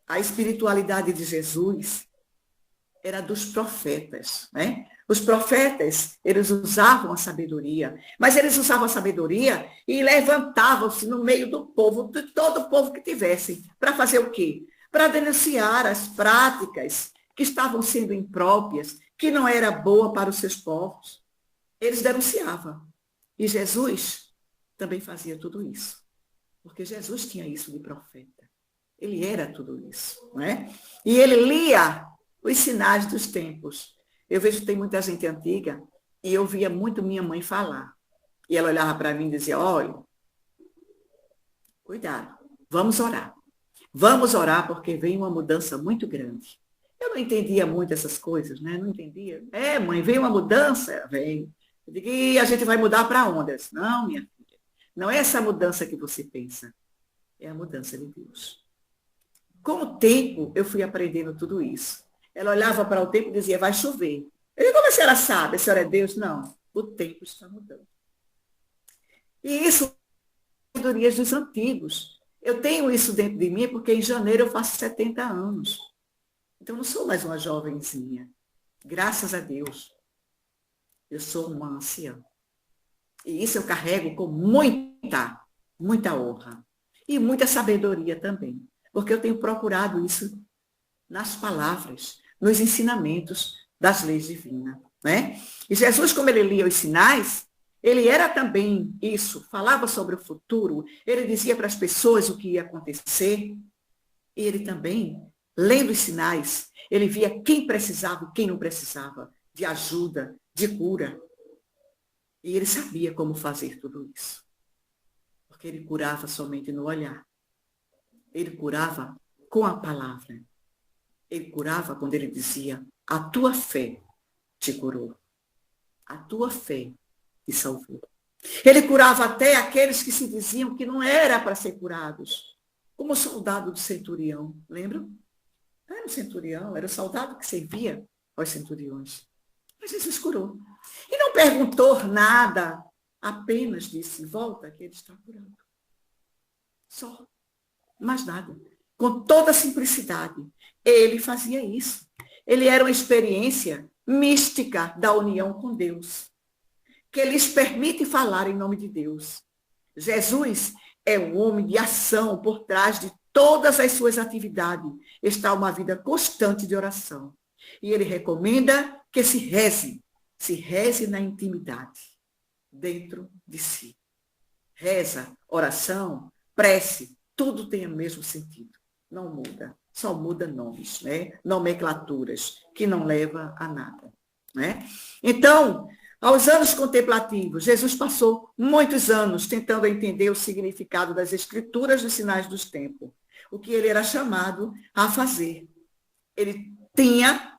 A espiritualidade de Jesus era dos profetas, né? Os profetas, eles usavam a sabedoria, mas eles usavam a sabedoria e levantavam-se no meio do povo, de todo o povo que tivesse, para fazer o quê? Para denunciar as práticas que estavam sendo impróprias, que não era boa para os seus povos. Eles denunciavam. E Jesus também fazia tudo isso, porque Jesus tinha isso de profeta. Ele era tudo isso, não é? E ele lia os sinais dos tempos. Eu vejo que tem muita gente antiga, e eu via muito minha mãe falar. E ela olhava para mim e dizia: olha, cuidado, vamos orar. Vamos orar porque vem uma mudança muito grande. Eu não entendia muito essas coisas, né? Não entendia. Mãe, vem uma mudança? Vem. Eu digo: e a gente vai mudar para onde? Eu disse: não, minha filha, não é essa mudança que você pensa. É a mudança de Deus. Com o tempo, eu fui aprendendo tudo isso. Ela olhava para o tempo e dizia: vai chover. Eu digo: como a senhora sabe? A senhora é Deus? Não, o tempo está mudando. E isso são sabedorias dos antigos. Eu tenho isso dentro de mim porque em janeiro eu faço 70 anos. Então, eu não sou mais uma jovenzinha. Graças a Deus, eu sou uma anciã. E isso eu carrego com muita honra. E muita sabedoria também. Porque eu tenho procurado isso nas palavras, nos ensinamentos das leis divinas, né? E Jesus, como ele lia os sinais, ele era também isso, falava sobre o futuro, ele dizia para as pessoas o que ia acontecer, e ele também, lendo os sinais, ele via quem precisava e quem não precisava de ajuda, de cura. E ele sabia como fazer tudo isso, porque ele curava somente no olhar. Ele curava com a palavra. Ele curava quando ele dizia: a tua fé te curou. A tua fé te salvou. Ele curava até aqueles que se diziam que não era para ser curados. Como o soldado do centurião, lembram? Não era o centurião, era o soldado que servia aos centuriões. Mas Jesus curou. E não perguntou nada, apenas disse: volta que ele está curando. Só. Mais nada. Com toda a simplicidade. Ele fazia isso. Ele era uma experiência mística da união com Deus, que lhes permite falar em nome de Deus. Jesus é um homem de ação. Por trás de todas as suas atividades está uma vida constante de oração. E ele recomenda que se reze na intimidade, dentro de si. Reza, oração, prece, tudo tem o mesmo sentido. Não muda. Só muda nomes, né? Nomenclaturas, que não leva a nada, né? Então, aos anos contemplativos, Jesus passou muitos anos tentando entender o significado das escrituras dos sinais dos tempos, o que ele era chamado a fazer. Ele tinha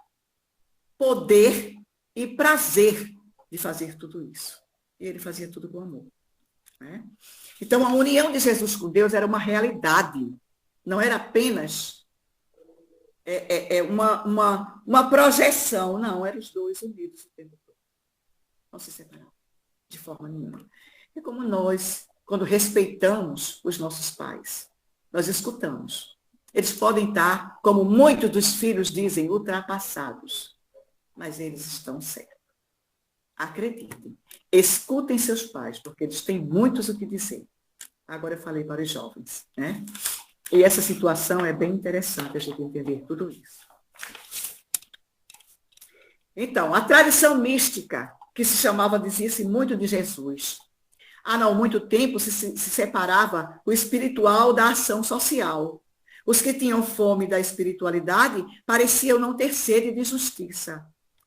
poder e prazer de fazer tudo isso. E ele fazia tudo com amor, né? Então, a união de Jesus com Deus era uma realidade, não era apenas uma projeção, não, eram os dois unidos o tempo todo. Não se separavam de forma nenhuma. É como nós, quando respeitamos os nossos pais, nós escutamos. Eles podem estar, como muitos dos filhos dizem, ultrapassados, mas eles estão certos. Acreditem, escutem seus pais, porque eles têm muitos o que dizer. Agora eu falei para os jovens, né? E essa situação é bem interessante a gente entender tudo isso. Então, a tradição mística, que se chamava, dizia-se muito de Jesus. Há não muito tempo se separava o espiritual da ação social. Os que tinham fome da espiritualidade pareciam não ter sede de justiça.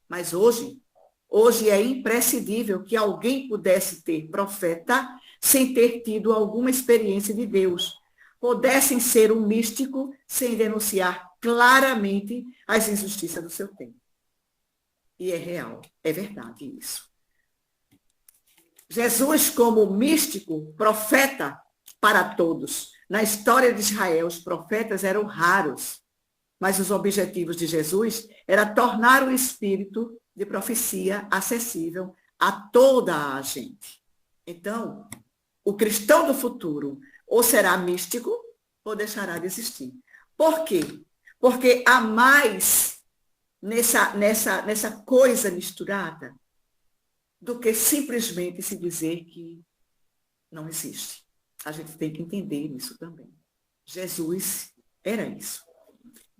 Mas hoje é imprescindível que alguém pudesse ter profeta, sem ter tido alguma experiência de Deus, pudessem ser um místico sem denunciar claramente as injustiças do seu tempo. E é real, é verdade isso. Jesus, como místico, profeta para todos. Na história de Israel, os profetas eram raros, mas os objetivos de Jesus era tornar o espírito de profecia acessível a toda a gente. Então, o cristão do futuro ou será místico ou deixará de existir. Por quê? Porque há mais nessa coisa misturada do que simplesmente se dizer que não existe. A gente tem que entender isso também. Jesus era isso.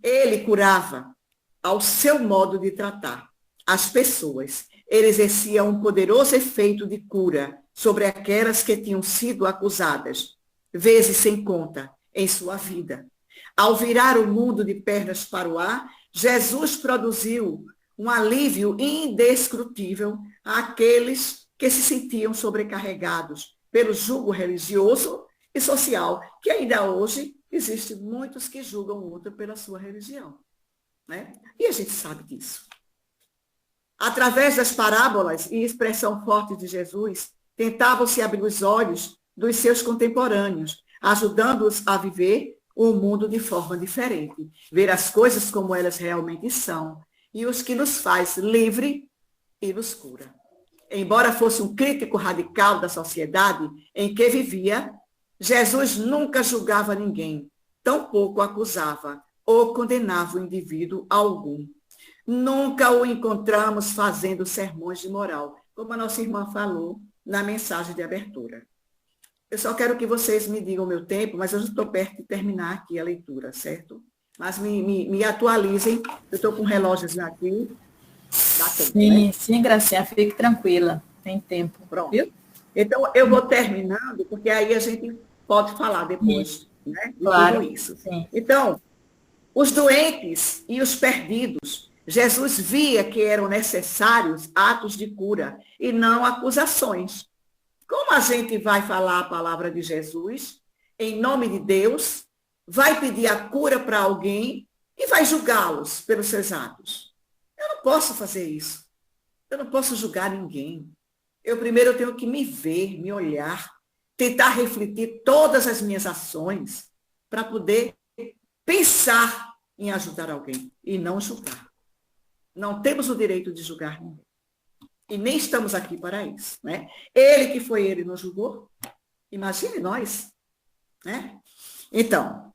Ele curava ao seu modo de tratar as pessoas. Ele exercia um poderoso efeito de cura sobre aquelas que tinham sido acusadas, vezes sem conta, em sua vida. Ao virar o mundo de pernas para o ar, Jesus produziu um alívio indescrutível àqueles que se sentiam sobrecarregados pelo jugo religioso e social, que ainda hoje existem muitos que julgam o outro pela sua religião. Né? E a gente sabe disso. Através das parábolas e expressão forte de Jesus, tentavam-se abrir os olhos dos seus contemporâneos, ajudando-os a viver o mundo de forma diferente, ver as coisas como elas realmente são, e os que nos faz livre e nos cura. Embora fosse um crítico radical da sociedade em que vivia, Jesus nunca julgava ninguém, tampouco acusava ou condenava o indivíduo algum. Nunca o encontramos fazendo sermões de moral, como a nossa irmã falou na mensagem de abertura. Eu só quero que vocês me digam o meu tempo, mas eu já estou perto de terminar aqui a leitura, certo? Mas me atualizem, eu estou com relógios aqui. Dá tempo, sim, né? sim, Gracinha, fique tranquila, tem tempo. Pronto. Viu? Então, eu vou terminando, porque aí a gente pode falar depois, né, de claro, tudo isso. sim. Então, os doentes e os perdidos, Jesus via que eram necessários atos de cura e não acusações. Como a gente vai falar a palavra de Jesus, em nome de Deus, vai pedir a cura para alguém e vai julgá-los pelos seus atos? Eu não posso fazer isso. Eu não posso julgar ninguém. Eu primeiro tenho que me ver, me olhar, tentar refletir todas as minhas ações para poder pensar em ajudar alguém e não julgar. Não temos o direito de julgar ninguém. E nem estamos aqui para isso, né? Ele que foi ele nos julgou. Imagine nós, né? Então,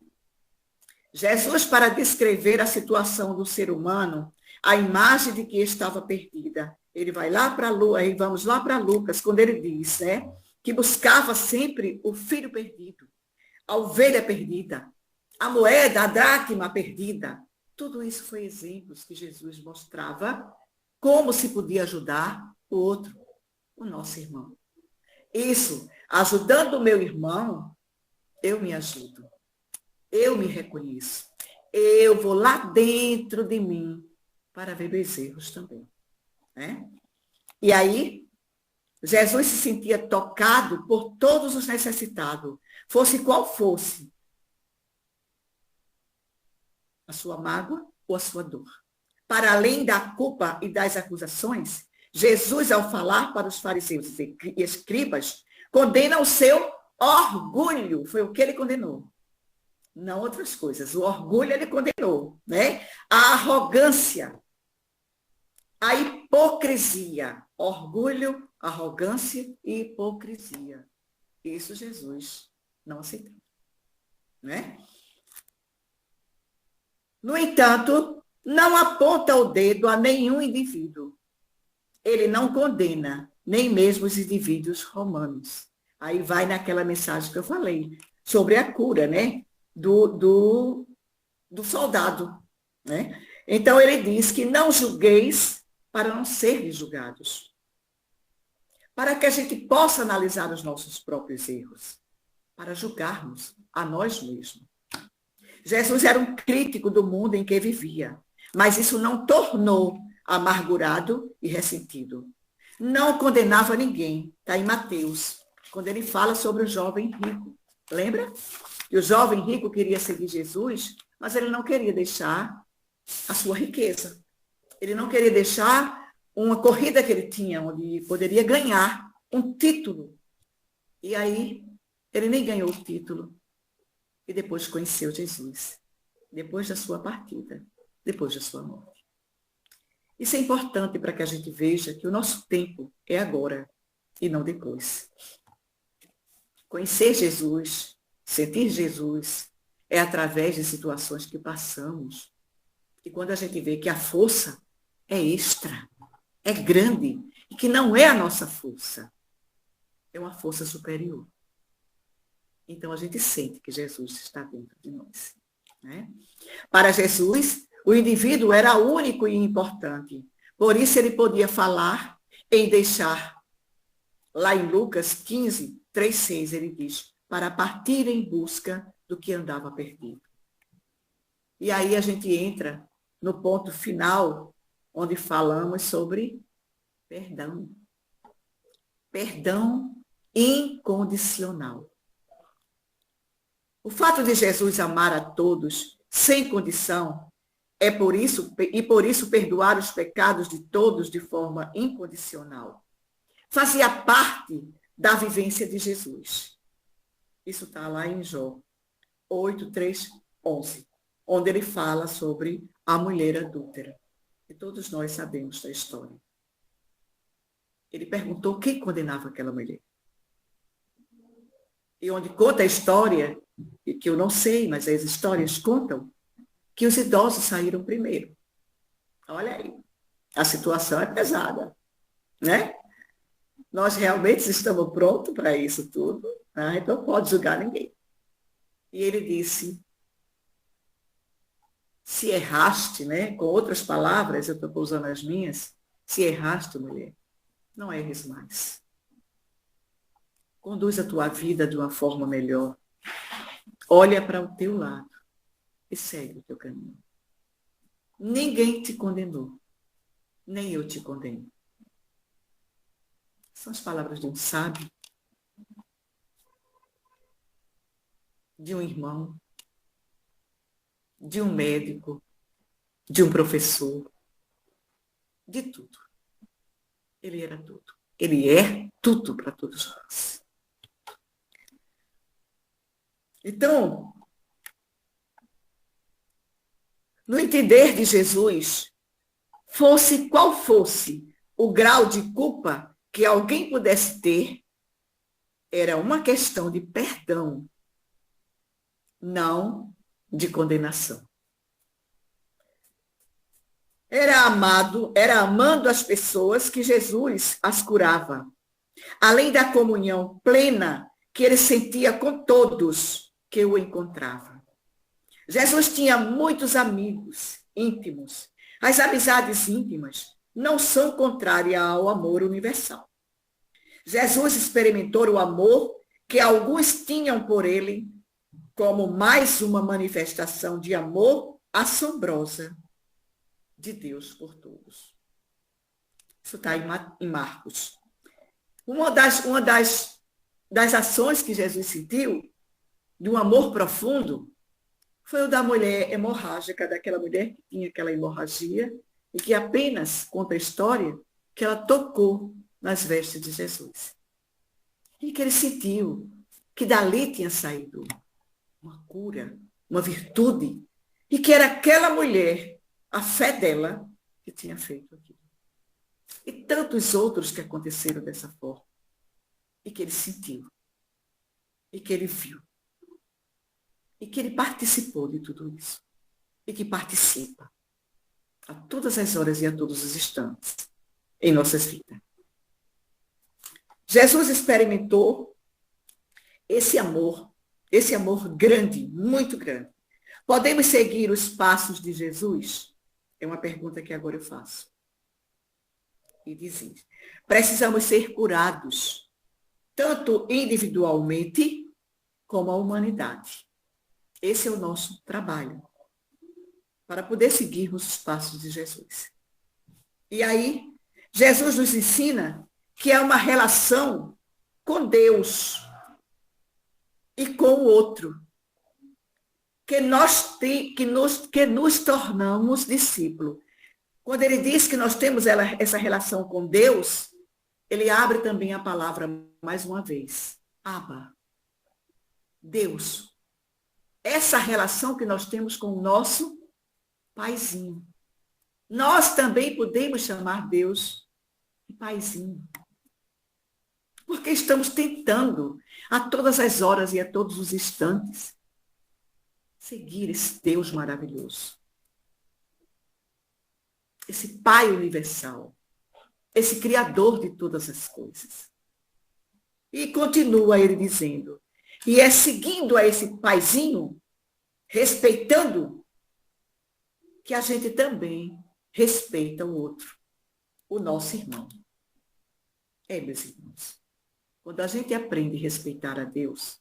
Jesus, para descrever a situação do ser humano, a imagem de que estava perdida, ele vai lá para aí vamos lá para Lucas, quando ele diz, né, que buscava sempre o filho perdido, a ovelha perdida, a moeda, a dracma perdida. Tudo isso foi exemplos que Jesus mostrava como se podia ajudar o outro, o nosso irmão. Isso, ajudando o meu irmão, eu me ajudo. Eu me reconheço. Eu vou lá dentro de mim para ver meus erros também. Né? E aí, Jesus se sentia tocado por todos os necessitados, fosse qual fosse a sua mágoa ou a sua dor. Para além da culpa e das acusações, Jesus, ao falar para os fariseus e escribas, condena o seu orgulho. Foi o que ele condenou. Não outras coisas. O orgulho ele condenou, né? A arrogância, a hipocrisia. Orgulho, arrogância e hipocrisia. Isso Jesus não aceitou, né? No entanto, não aponta o dedo a nenhum indivíduo. Ele não condena nem mesmo os indivíduos romanos. Aí vai naquela mensagem que eu falei, sobre a cura, né? Do soldado, né? Então, ele diz que não julgueis para não serem julgados. Para que a gente possa analisar os nossos próprios erros. Para julgarmos a nós mesmos. Jesus era um crítico do mundo em que vivia, mas isso não tornou amargurado e ressentido. Não condenava ninguém, está em Mateus. quando ele fala sobre o jovem rico. Lembra? E o jovem rico queria seguir Jesus, mas ele não queria deixar a sua riqueza. Ele não queria deixar uma corrida que ele tinha, onde poderia ganhar um título. E aí, ele nem ganhou o título. E depois conheceu Jesus. Depois da sua partida. Depois da sua morte. Isso é importante para que a gente veja que o nosso tempo é agora e não depois. Conhecer Jesus, sentir Jesus, é através de situações que passamos. E quando a gente vê que a força é extra, é grande, e que não é a nossa força, é uma força superior. Então a gente sente que Jesus está dentro de nós. Né? Para Jesus, o indivíduo era único e importante. Por isso ele podia falar em deixar. Lá em Lucas 15, 3, 6, ele diz, para partir em busca do que andava perdido. E aí a gente entra no ponto final, onde falamos sobre perdão. Perdão incondicional. O fato de Jesus amar a todos sem condição por isso perdoar os pecados de todos de forma incondicional. Fazia parte da vivência de Jesus. Isso está lá em João 8, 3, 11, onde ele fala sobre a mulher adúltera. E todos nós sabemos da história. Ele perguntou quem condenava aquela mulher. E onde conta a história, que eu não sei, mas as histórias contam, que os idosos saíram primeiro. Olha aí, a situação é pesada, né? Nós realmente estamos prontos para isso tudo, né? Então não pode julgar ninguém. E ele disse, se erraste, né? Com outras palavras, eu estou usando as minhas, se erraste, mulher, não erres mais. Conduz a tua vida de uma forma melhor. Olha para o teu lado e segue o teu caminho. Ninguém te condenou, nem eu te condeno. São as palavras de um sábio, de um irmão, de um médico, de um professor, de tudo. Ele era tudo. Ele é tudo para todos nós. Então, no entender de Jesus, fosse qual fosse o grau de culpa que alguém pudesse ter, era uma questão de perdão, não de condenação. Era amando as pessoas que Jesus as curava, além da comunhão plena que ele sentia com todos que o encontravam. Jesus tinha muitos amigos íntimos. As amizades íntimas não são contrárias ao amor universal. Jesus experimentou o amor que alguns tinham por ele como mais uma manifestação de amor assombrosa de Deus por todos. Isso está em Marcos. Uma das ações que Jesus sentiu, de um amor profundo, foi o da mulher hemorrágica, daquela mulher que tinha aquela hemorragia, e que apenas conta a história que ela tocou nas vestes de Jesus. E que ele sentiu que dali tinha saído uma cura, uma virtude, e que era aquela mulher, a fé dela, que tinha feito aquilo. E tantos outros que aconteceram dessa forma. E que ele sentiu. E que ele viu. E que ele participou de tudo isso. E que participa a todas as horas e a todos os instantes em nossas vidas. Jesus experimentou esse amor grande, muito grande. Podemos seguir os passos de Jesus? É uma pergunta que agora eu faço. E dizem, precisamos ser curados, tanto individualmente como a humanidade. Esse é o nosso trabalho, para poder seguirmos os passos de Jesus. E aí, Jesus nos ensina que é uma relação com Deus e com o outro, que nos tornamos discípulos. Quando ele diz que nós temos essa relação com Deus, ele abre também a palavra mais uma vez. Abba, Deus. Essa relação que nós temos com o nosso Paizinho. Nós também podemos chamar Deus de Paizinho. Porque estamos tentando, a todas as horas e a todos os instantes, seguir esse Deus maravilhoso. Esse Pai universal. Esse Criador de todas as coisas. E continua ele dizendo, e é seguindo a esse Paizinho, respeitando, que a gente também respeita o outro, o nosso irmão. Meus irmãos, quando a gente aprende a respeitar a Deus,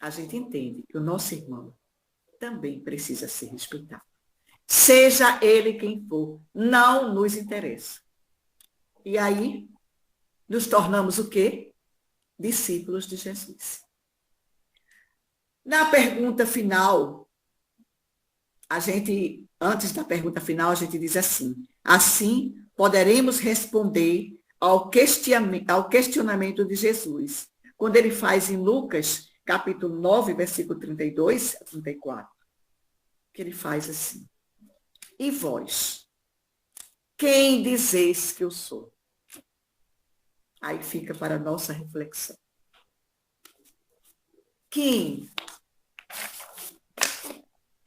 a gente entende que o nosso irmão também precisa ser respeitado. Seja ele quem for, não nos interessa. E aí, nos tornamos o quê? Discípulos de Jesus. Na pergunta final, antes da pergunta final, a gente diz assim poderemos responder ao questionamento de Jesus, quando ele faz em Lucas, capítulo 9, versículo 32 a 34, que ele faz assim, e vós, quem dizeis que eu sou? Aí fica para a nossa reflexão. Quem?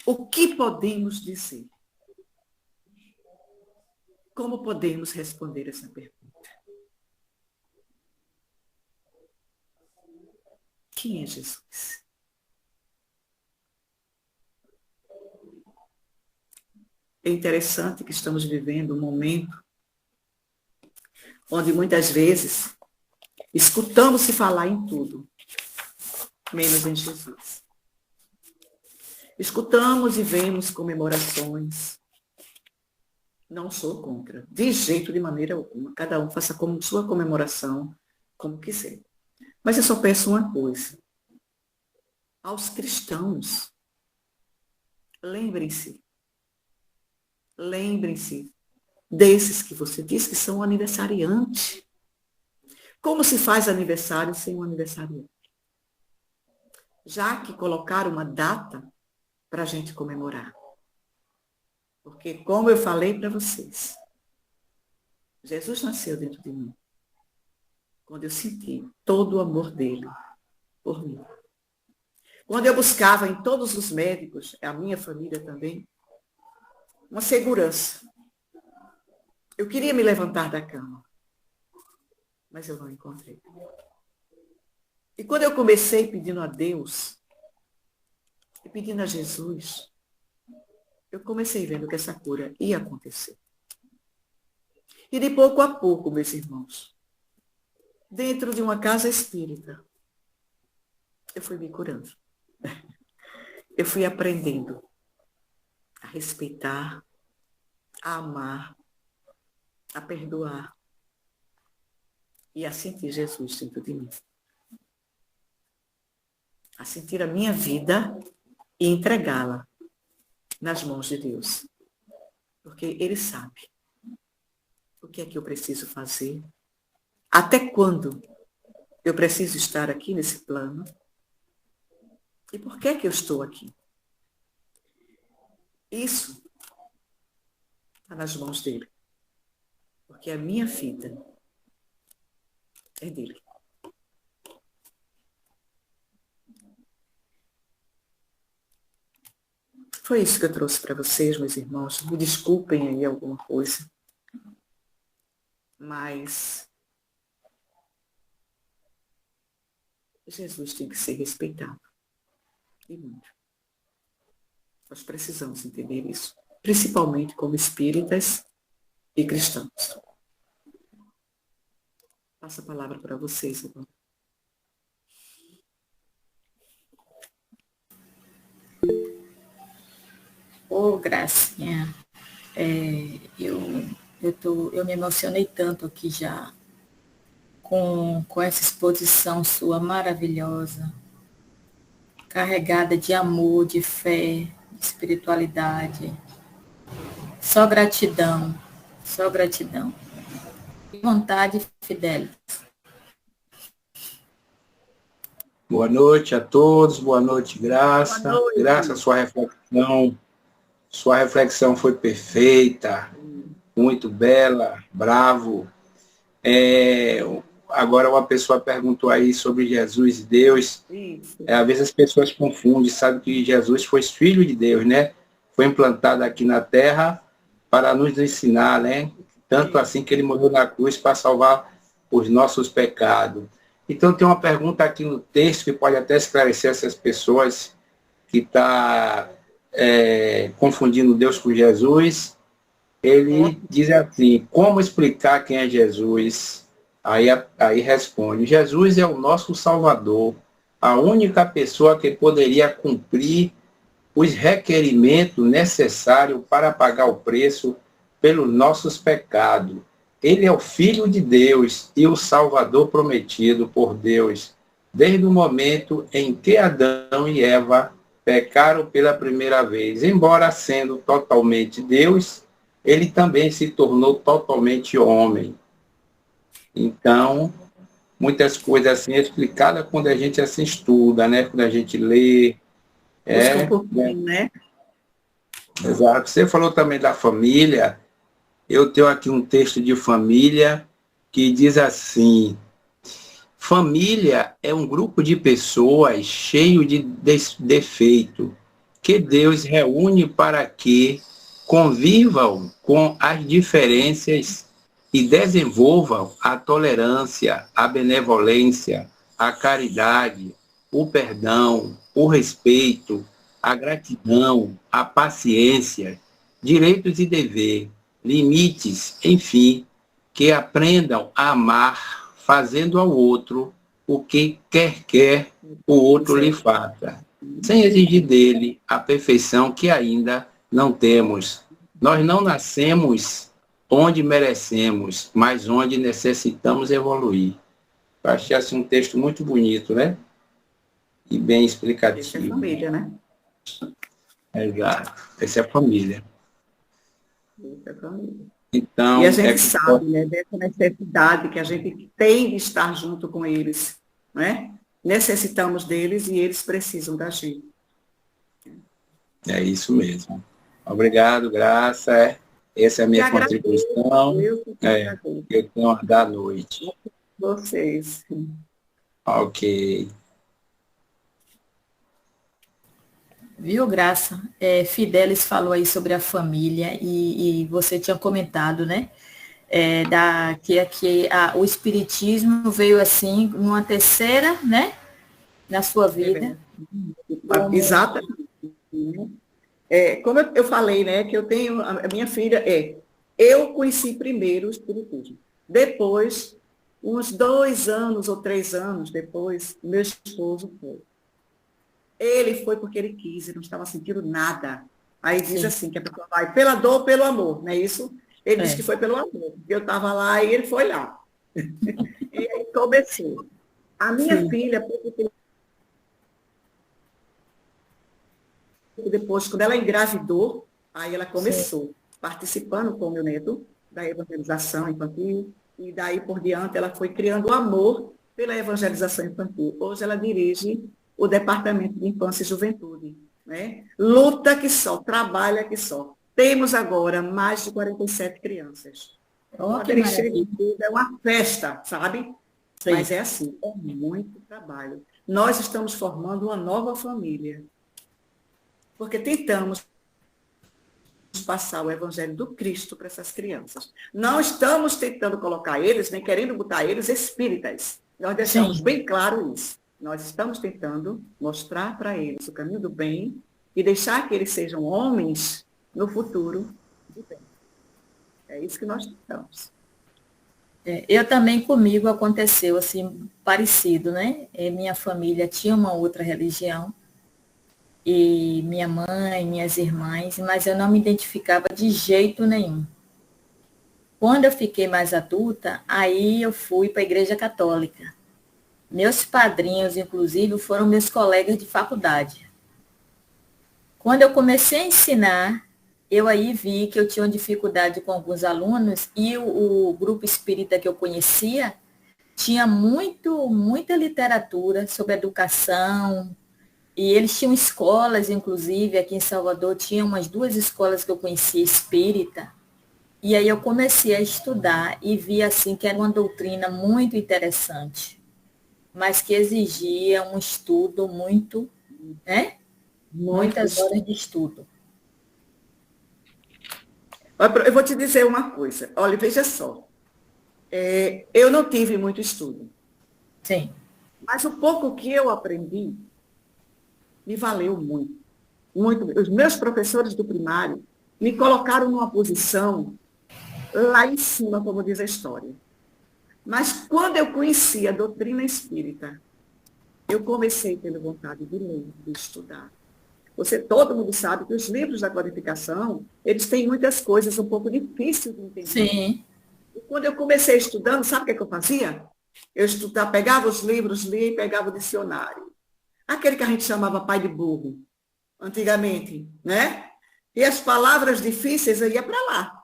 O que podemos dizer? Como podemos responder essa pergunta? Quem é Jesus? É interessante que estamos vivendo um momento onde muitas vezes escutamos se falar em tudo, menos em Jesus. Escutamos e vemos comemorações. Não sou contra, de jeito, de maneira alguma. Cada um faça como sua comemoração, como quiser. Mas eu só peço uma coisa. Aos cristãos, lembrem-se desses que você diz que são aniversariantes. Como se faz aniversário sem um aniversariante? Já que colocaram uma data para a gente comemorar. Porque, como eu falei para vocês, Jesus nasceu dentro de mim. Quando eu senti todo o amor dele por mim. Quando eu buscava em todos os médicos, a minha família também, uma segurança. Eu queria me levantar da cama, mas eu não encontrei. E quando eu comecei pedindo a Deus, e pedindo a Jesus, eu comecei vendo que essa cura ia acontecer. E de pouco a pouco, meus irmãos, dentro de uma casa espírita, eu fui me curando. Eu fui aprendendo a respeitar, a amar, a perdoar e a sentir Jesus dentro de mim. A sentir a minha vida e entregá-la nas mãos de Deus. Porque Ele sabe o que é que eu preciso fazer, até quando eu preciso estar aqui nesse plano e por que é que eu estou aqui. Isso está nas mãos dele. Porque a minha vida é dele. Foi isso que eu trouxe para vocês, meus irmãos. Me desculpem aí alguma coisa. Mas Jesus tem que ser respeitado. E muito. Nós precisamos entender isso. Principalmente como espíritas e cristãos. Passo a palavra para vocês agora. Ô, Gracinha, eu me emocionei tanto aqui já com essa exposição sua maravilhosa, carregada de amor, de fé, de espiritualidade. Só gratidão, só gratidão. Que vontade, Fidelis. Boa noite a todos, boa noite, Graça. Boa noite. Graça, sua reflexão foi perfeita, muito bela, bravo. Agora uma pessoa perguntou aí sobre Jesus e Deus. Isso. Às vezes as pessoas confundem, sabem que Jesus foi filho de Deus, né? Foi implantado aqui na Terra para nos ensinar, né? Tanto assim que ele morreu na cruz para salvar os nossos pecados. Então tem uma pergunta aqui no texto que pode até esclarecer essas pessoas que estão confundindo Deus com Jesus. Ele diz assim: como explicar quem é Jesus? Aí responde: Jesus é o nosso Salvador, a única pessoa que poderia cumprir os requerimentos necessários para pagar o preço pelos nossos pecados. Ele é o Filho de Deus e o Salvador prometido por Deus, desde o momento em que Adão e Eva pecaram pela primeira vez. Embora sendo totalmente Deus, ele também se tornou totalmente homem. Então, muitas coisas assim explicadas quando a gente assim estuda, né? Quando a gente lê. Busca um pouquinho, né? Exato. Você falou também da família. Eu tenho aqui um texto de família que diz assim: família é um grupo de pessoas cheio de defeito que Deus reúne para que convivam com as diferenças e desenvolvam a tolerância, a benevolência, a caridade, o perdão, o respeito, a gratidão, a paciência, direitos e dever, limites, enfim, que aprendam a amar, fazendo ao outro o que quer o outro lhe faça, sem exigir dele a perfeição que ainda não temos. Nós não nascemos onde merecemos, mas onde necessitamos evoluir. Eu achei assim um texto muito bonito, né? E bem explicativo. Essa é a família, né? Exato. Essa é a família. Essa é a família. Então, e a gente sabe, né, dessa necessidade que a gente tem de estar junto com eles, né? Necessitamos deles e eles precisam da gente. É isso mesmo. Obrigado, Graça. Essa é a minha contribuição. Eu tenho a dar noite. Vocês. Ok. Viu, Graça? Fidelis falou aí sobre a família e você tinha comentado, né? O espiritismo veio assim numa terceira, né? Na sua vida. Exatamente. Como eu falei, né? Que eu tenho, a minha filha eu conheci primeiro o espiritismo. Depois, uns 2 anos ou 3 anos depois, meu esposo foi. Ele foi porque ele quis, ele não estava sentindo nada. Aí diz assim, que a pessoa vai pela dor ou pelo amor, não é isso? Ele disse que foi pelo amor. Eu estava lá e ele foi lá. E aí começou. A minha filha, depois, quando ela engravidou, aí ela começou participando com o meu neto da evangelização infantil, e daí por diante ela foi criando o amor pela evangelização infantil. Hoje ela dirige o Departamento de Infância e Juventude, né? Luta que só, trabalha que só. Temos agora mais de 47 crianças. Quando eles chegam, é uma festa, sabe? Sim. Mas é assim, é muito trabalho. Nós estamos formando uma nova família. Porque tentamos passar o evangelho do Cristo para essas crianças. Não estamos tentando colocar eles, nem querendo botar eles espíritas. Nós deixamos bem claro isso. Nós estamos tentando mostrar para eles o caminho do bem e deixar que eles sejam homens no futuro do bem. É isso que nós tentamos. Eu também, comigo aconteceu assim, parecido, né? Minha família tinha uma outra religião, e minha mãe, minhas irmãs, mas eu não me identificava de jeito nenhum. Quando eu fiquei mais adulta, aí eu fui para a Igreja Católica. Meus padrinhos, inclusive, foram meus colegas de faculdade. Quando eu comecei a ensinar, eu aí vi que eu tinha uma dificuldade com alguns alunos e o grupo espírita que eu conhecia tinha muita literatura sobre educação, e eles tinham escolas, inclusive, aqui em Salvador, tinha umas 2 escolas que eu conhecia espírita, e aí eu comecei a estudar e vi assim que era uma doutrina muito interessante, mas que exigia um estudo muito, né? Muitas horas de estudo. Eu vou te dizer uma coisa. Olha, veja só. Eu não tive muito estudo. Sim. Mas o pouco que eu aprendi me valeu muito. Muito. Os meus professores do primário me colocaram numa posição lá em cima, como diz a história. Mas quando eu conheci a doutrina espírita, eu comecei a ter vontade de ler, de estudar. Todo mundo sabe que os livros da codificação, eles têm muitas coisas um pouco difíceis de entender. Sim. E quando eu comecei estudando, sabe o que eu fazia? Eu estudava, pegava os livros, lia e pegava o dicionário. Aquele que a gente chamava pai de burro, antigamente, né? E as palavras difíceis eu ia para lá,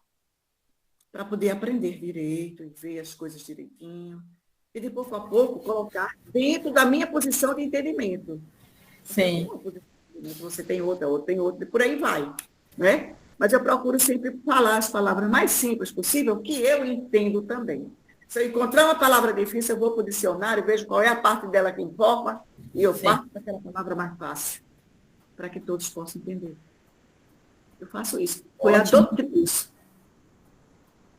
para poder aprender direito e ver as coisas direitinho. E de pouco a pouco colocar dentro da minha posição de entendimento. Sim. Você tem outra, e por aí vai, né? Mas eu procuro sempre falar as palavras mais simples possível, que eu entendo também. Se eu encontrar uma palavra difícil, eu vou para o dicionário, vejo qual é a parte dela que informa, e eu parto para aquela palavra mais fácil, para que todos possam entender. Eu faço isso. Foi a doutrina.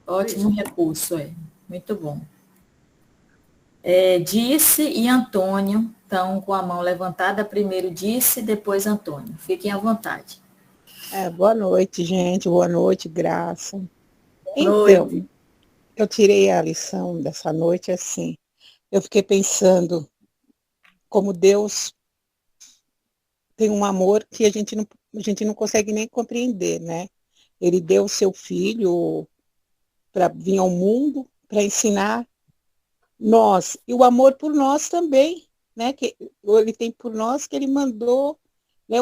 Ótimo recurso, muito bom. Disse e Antônio estão com a mão levantada. Primeiro Disse, depois Antônio. Fiquem à vontade. Boa noite, gente. Boa noite, Graça. Então, eu tirei a lição dessa noite assim. Eu fiquei pensando como Deus tem um amor que a gente não consegue nem compreender, né? Ele deu o seu filho para vir ao mundo, para ensinar nós, e o amor por nós também, né? Que ele tem por nós, que ele mandou, né,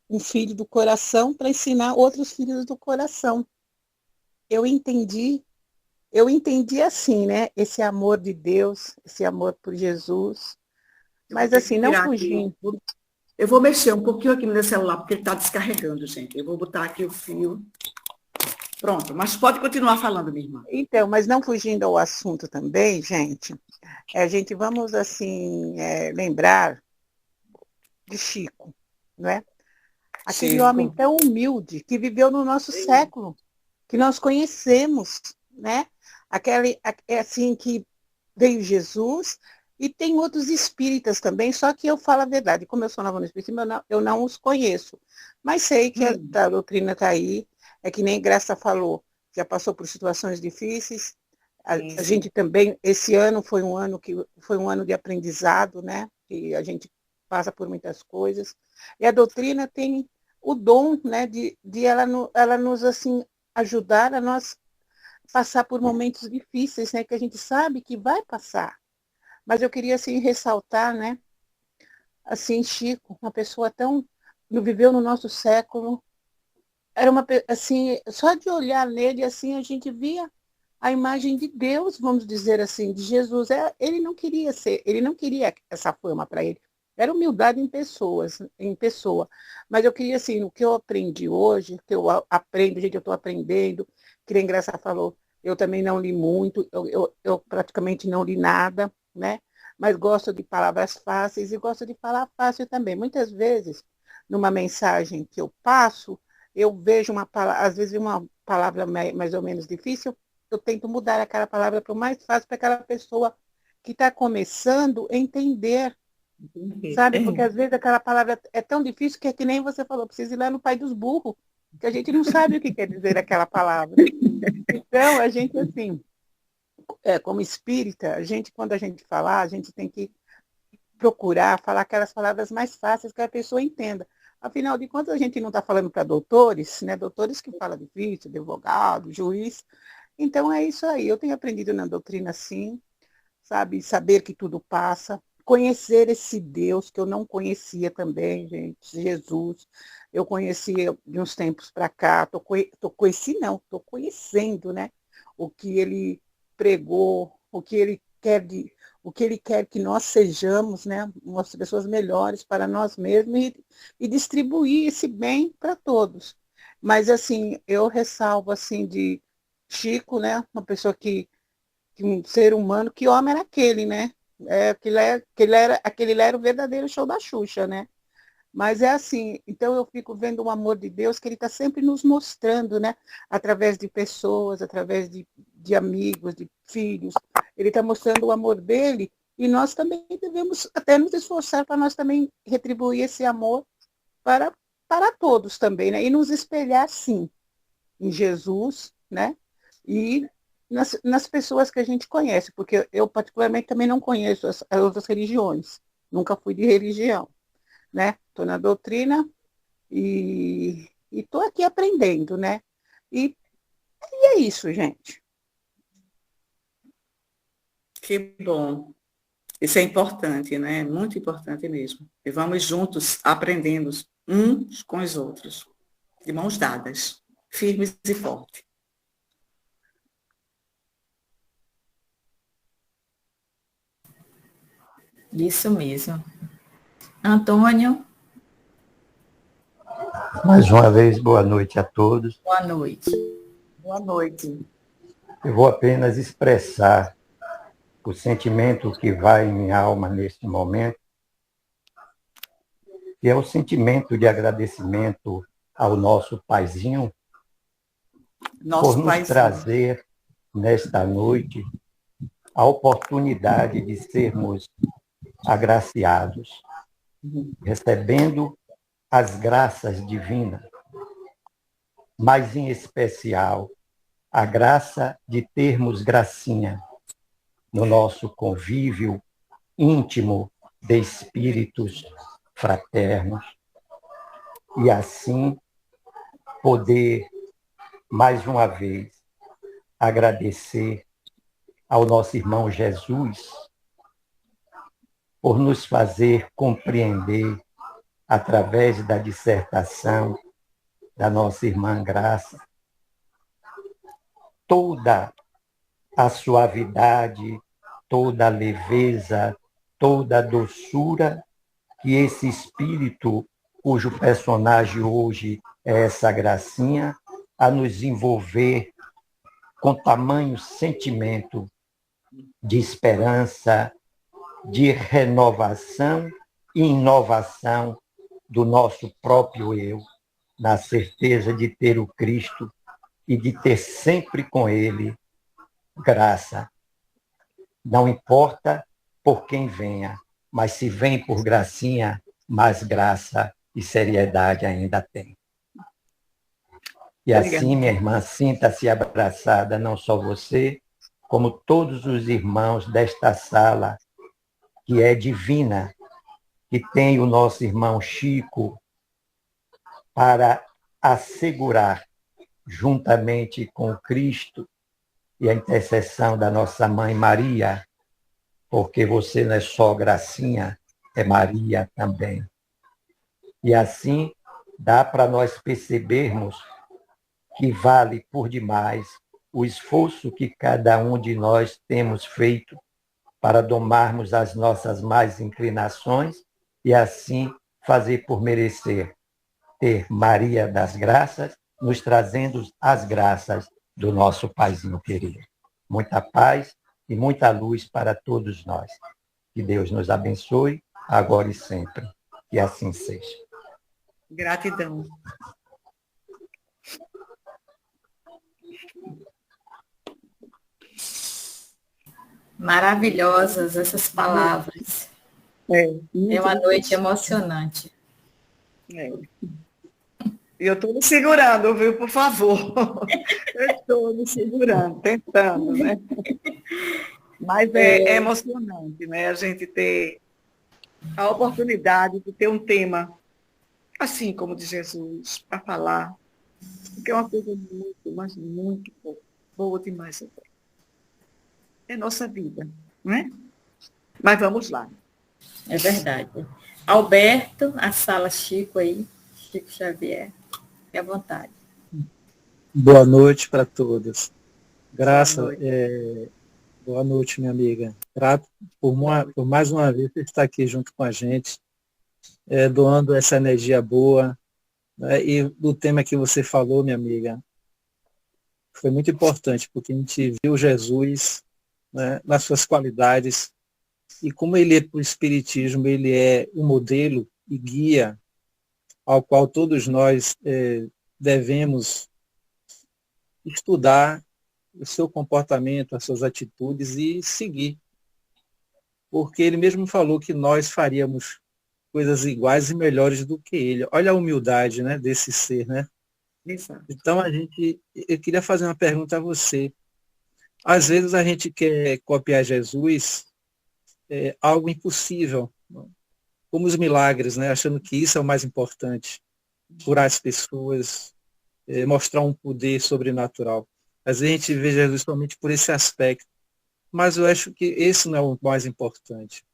um filho do coração para ensinar outros filhos do coração. Eu entendi assim, né? Esse amor de Deus, esse amor por Jesus, mas assim, não fugindo. Eu vou mexer um pouquinho aqui no meu celular, porque ele está descarregando, gente. Eu vou botar aqui o fio. Pronto, mas pode continuar falando, minha irmã. Então, mas não fugindo ao assunto também, gente, a gente vamos, assim, lembrar de Chico, não é? Aquele homem tão humilde que viveu no nosso século, que nós conhecemos, né? Assim, que veio Jesus, e tem outros espíritas também, só que eu falo a verdade, como eu sou nova no espiritismo, eu não os conheço, mas sei que a doutrina está aí, é que nem Graça falou, já passou por situações difíceis, a gente também, esse ano foi um ano de aprendizado, né? E a gente passa por muitas coisas, e a doutrina tem o dom, né, de ela nos, assim, ajudar a nós passar por momentos difíceis, né, que a gente sabe que vai passar. Mas eu queria, assim, ressaltar, né, assim, Chico, uma pessoa tão, viveu no nosso século, era uma, assim, só de olhar nele, assim, a gente via a imagem de Deus, vamos dizer assim, de Jesus. Ele não queria essa fama para ele. Era humildade em pessoa. Mas eu queria, assim, o que eu aprendi hoje, o que eu aprendo, gente, eu estou aprendendo, que nem Graça falou, eu também não li muito, eu praticamente não li nada, né? Mas gosto de palavras fáceis e gosto de falar fácil também. Muitas vezes, numa mensagem que eu passo, eu vejo às vezes uma palavra mais ou menos difícil, eu tento mudar aquela palavra para o mais fácil, para aquela pessoa que está começando a entender, sabe? Porque às vezes aquela palavra é tão difícil que é que nem você falou, precisa ir lá no pai dos burros, que a gente não sabe o que quer dizer aquela palavra. Então, a gente, assim, como espírita, quando a gente falar, a gente tem que procurar falar aquelas palavras mais fáceis que a pessoa entenda. Afinal de contas, a gente não está falando para doutores, né? Doutores que falam difícil, advogado, juiz. Então é isso aí. Eu tenho aprendido na doutrina, sim, sabe? Saber que tudo passa. Conhecer esse Deus que eu não conhecia também, gente, Jesus. Eu conheci de uns tempos para cá, estou conhecendo, né? O que ele pregou, o que ele quer que nós sejamos, né? Umas pessoas melhores para nós mesmos e distribuir esse bem para todos. Mas assim, eu ressalvo assim de Chico, né? Uma pessoa que um ser humano, que homem era aquele, né? Aquele era o verdadeiro show da Xuxa, né? Mas é assim, então eu fico vendo o amor de Deus que ele está sempre nos mostrando, né? Através de pessoas, através de amigos, de filhos. Ele está mostrando o amor dele e nós também devemos até nos esforçar para nós também retribuir esse amor para, para todos também, né? E nos espelhar, sim, em Jesus, né? E nas pessoas que a gente conhece, porque eu particularmente também não conheço as outras religiões, nunca fui de religião, né? Estou na doutrina e estou aqui aprendendo, né? E é isso, gente. Que bom. Isso é importante, né? Muito importante mesmo. E vamos juntos aprendendo uns com os outros, de mãos dadas, firmes e fortes. Isso mesmo. Antônio, Mais uma vez, boa noite a todos. boa noite. Boa noite. Eu vou apenas expressar o sentimento que vai em minha alma neste momento, que é o sentimento de agradecimento ao nosso Paizinho por Nosso nos país. trazer nesta noite a oportunidade de sermos agraciados, recebendo as graças divinas, mas em especial a graça de termos gracinha no nosso convívio íntimo de espíritos fraternos e assim poder mais uma vez agradecer ao nosso irmão Jesus por nos fazer compreender através da dissertação da nossa irmã Graça toda a suavidade, toda a leveza, toda a doçura que esse espírito, cujo personagem hoje é essa Gracinha, a nos envolver com tamanho sentimento de esperança, de renovação e inovação do nosso próprio eu, na certeza de ter o Cristo e de ter sempre com Ele graça. Não importa por quem venha, mas se vem por gracinha, mais graça e seriedade ainda tem. E assim, minha irmã, sinta-se abraçada, não só você, como todos os irmãos desta sala, que é divina, que tem o nosso irmão Chico para assegurar, juntamente com o Cristo e a intercessão da nossa mãe Maria, porque você não é só Gracinha, é Maria também. E assim dá para nós percebermos que vale por demais o esforço que cada um de nós temos feito para domarmos as nossas más inclinações e assim fazer por merecer ter Maria das Graças nos trazendo as graças do nosso Paizinho querido. Muita paz e muita luz para todos nós. Que Deus nos abençoe, agora e sempre. Que assim seja. Gratidão. Maravilhosas essas palavras. É uma noite emocionante. E eu estou me segurando, viu, por favor. Eu estou me segurando, tentando, né? Mas é emocionante, né? A gente ter a oportunidade de ter um tema assim como de Jesus para falar, porque é uma coisa muito, mas muito pouco. boa demais. É nossa vida, não é? Mas vamos lá. É verdade. Alberto, a sala Chico aí, Chico Xavier, fique à vontade. Boa noite para todos. Boa noite. Boa noite, minha amiga. Grato por mais uma vez você estar aqui junto com a gente, doando essa energia boa. Né? E do tema que você falou, minha amiga, foi muito importante, porque a gente viu Jesus, né, nas suas qualidades, e como ele é para o Espiritismo, ele é um modelo e guia ao qual todos nós devemos estudar o seu comportamento, as suas atitudes e seguir. Porque ele mesmo falou que nós faríamos coisas iguais e melhores do que ele. Olha a humildade, né, desse ser, né? Exato. Então, eu queria fazer uma pergunta a você. Às vezes a gente quer copiar Jesus, algo impossível, como os milagres, né? Achando que isso é o mais importante, curar as pessoas, mostrar um poder sobrenatural. Às vezes a gente vê Jesus somente por esse aspecto, mas eu acho que esse não é o mais importante.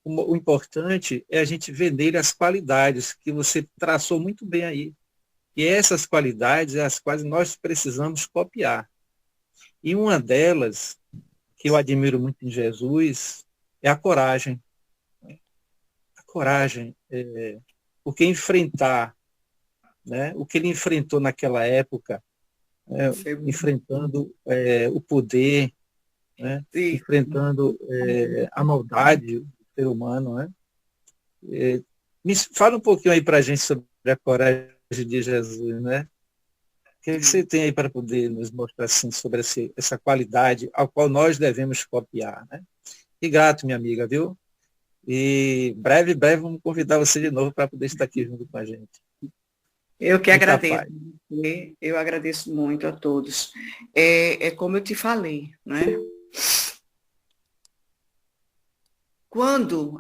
O importante é a gente ver nele as qualidades que você traçou muito bem aí. E essas qualidades é as quais nós precisamos copiar. E uma delas, que eu admiro muito em Jesus, é a coragem. A coragem, porque enfrentar, né, o que ele enfrentou naquela época, enfrentando o poder, né, enfrentando a maldade do ser humano. Né? Me fala um pouquinho aí para a gente sobre a coragem de Jesus, né? O que você tem aí para poder nos mostrar assim, sobre essa qualidade ao qual nós devemos copiar, né? E grato, minha amiga, viu? E breve, vamos convidar você de novo para poder estar aqui junto com a gente. Eu que agradeço. Eu agradeço muito a todos. É como eu te falei, né?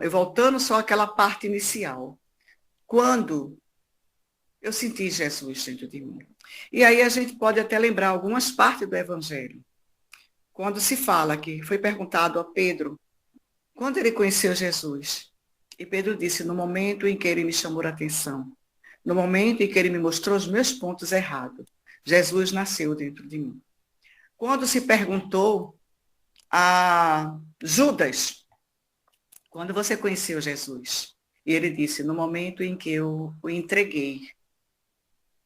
Voltando só àquela parte inicial, quando eu senti Jesus dentro de mim. E aí a gente pode até lembrar algumas partes do Evangelho. Quando se fala que foi perguntado a Pedro, quando ele conheceu Jesus, e Pedro disse, no momento em que ele me chamou a atenção, no momento em que ele me mostrou os meus pontos errados, Jesus nasceu dentro de mim. Quando se perguntou a Judas, quando você conheceu Jesus? E ele disse, no momento em que eu o entreguei,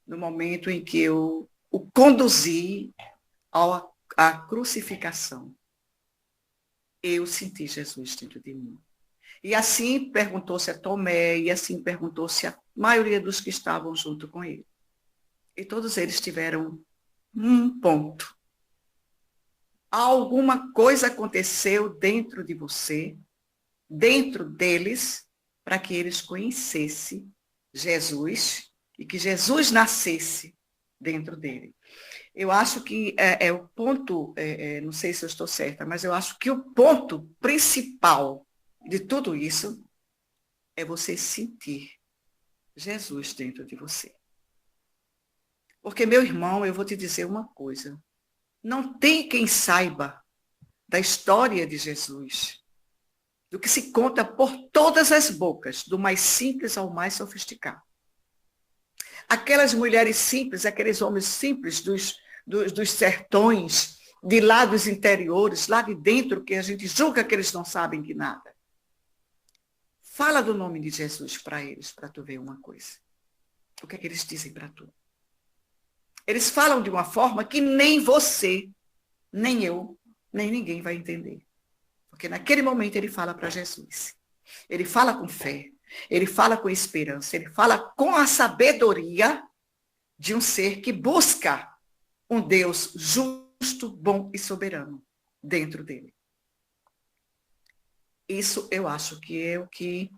no momento em que eu o conduzi à crucificação, eu senti Jesus dentro de mim. E assim perguntou-se a Tomé, e assim perguntou-se a maioria dos que estavam junto com ele. E todos eles tiveram um ponto. Alguma coisa aconteceu dentro de você, dentro deles, para que eles conhecessem Jesus e que Jesus nascesse dentro dele. Eu acho que o ponto, não sei se eu estou certa, mas eu acho que o ponto principal de tudo isso é você sentir Jesus dentro de você. Porque, meu irmão, eu vou te dizer uma coisa. Não tem quem saiba da história de Jesus, do que se conta por todas as bocas, do mais simples ao mais sofisticado. Aquelas mulheres simples, aqueles homens simples dos sertões, de lá dos interiores, lá de dentro, que a gente julga que eles não sabem de nada. Fala do nome de Jesus para eles, para tu ver uma coisa. O que é que eles dizem para tu? Eles falam de uma forma que nem você, nem eu, nem ninguém vai entender. Porque naquele momento ele fala para Jesus. Ele fala com fé, ele fala com esperança, ele fala com a sabedoria de um ser que busca um Deus justo, bom e soberano dentro dele. Isso eu acho que é o que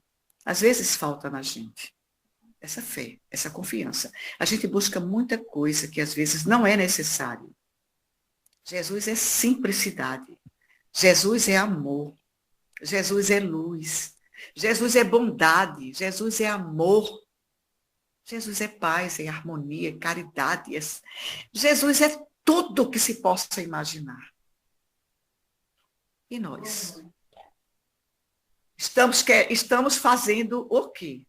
às vezes falta na gente. Essa fé, essa confiança. A gente busca muita coisa que às vezes não é necessário. Jesus é simplicidade. Jesus é amor. Jesus é luz. Jesus é bondade. Jesus é amor. Jesus é paz, é harmonia, é caridade. Jesus é tudo o que se possa imaginar. E nós? Estamos fazendo o quê?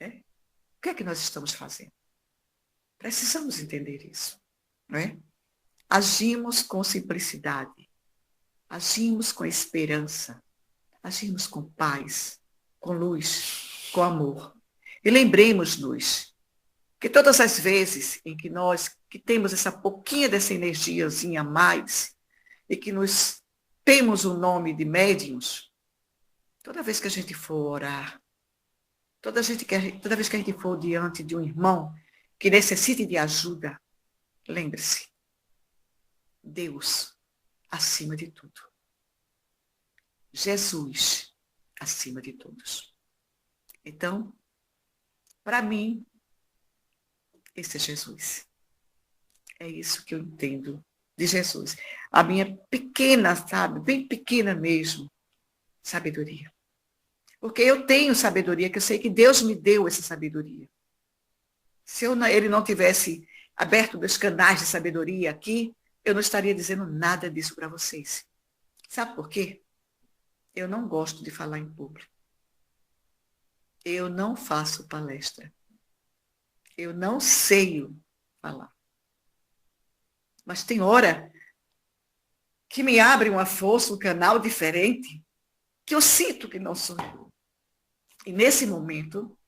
O que é que nós estamos fazendo? Precisamos entender isso. Não é? Agimos com simplicidade, agimos com esperança, agimos com paz, com luz, com amor. E lembremos-nos que todas as vezes em que nós que temos essa pouquinha dessa energiazinha a mais e que nos temos o nome de médiuns, toda vez que a gente for orar, toda vez que a gente for diante de um irmão que necessite de ajuda, lembre-se, Deus acima de tudo. Jesus acima de todos. Então, para mim, esse é Jesus. É isso que eu entendo de Jesus. A minha pequena, sabe, bem pequena mesmo, sabedoria. Porque eu tenho sabedoria, que eu sei que Deus me deu essa sabedoria. Se ele não tivesse aberto meus canais de sabedoria aqui, eu não estaria dizendo nada disso para vocês. Sabe por quê? Eu não gosto de falar em público. Eu não faço palestra. Eu não sei falar. Mas tem hora que me abre uma força, um canal diferente, que eu sinto que não sou eu. E nesse momento,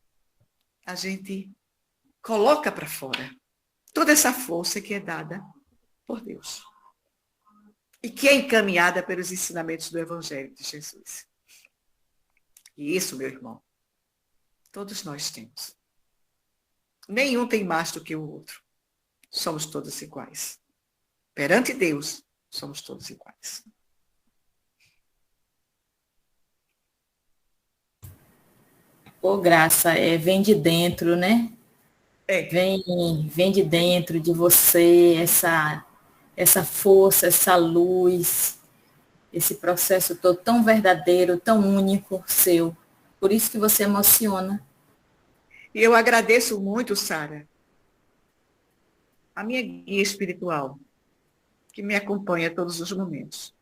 a gente coloca para fora toda essa força que é dada por Deus. E que é encaminhada pelos ensinamentos do Evangelho de Jesus. E isso, meu irmão, todos nós temos. Nenhum tem mais do que o outro. Somos todos iguais. Perante Deus, somos todos iguais. Ô, Graça, vem de dentro, né? É. Vem de dentro de você essa força, essa luz, esse processo todo tão verdadeiro, tão único seu. Por isso que você emociona. E eu agradeço muito, Sara, a minha guia espiritual, que me acompanha a todos os momentos.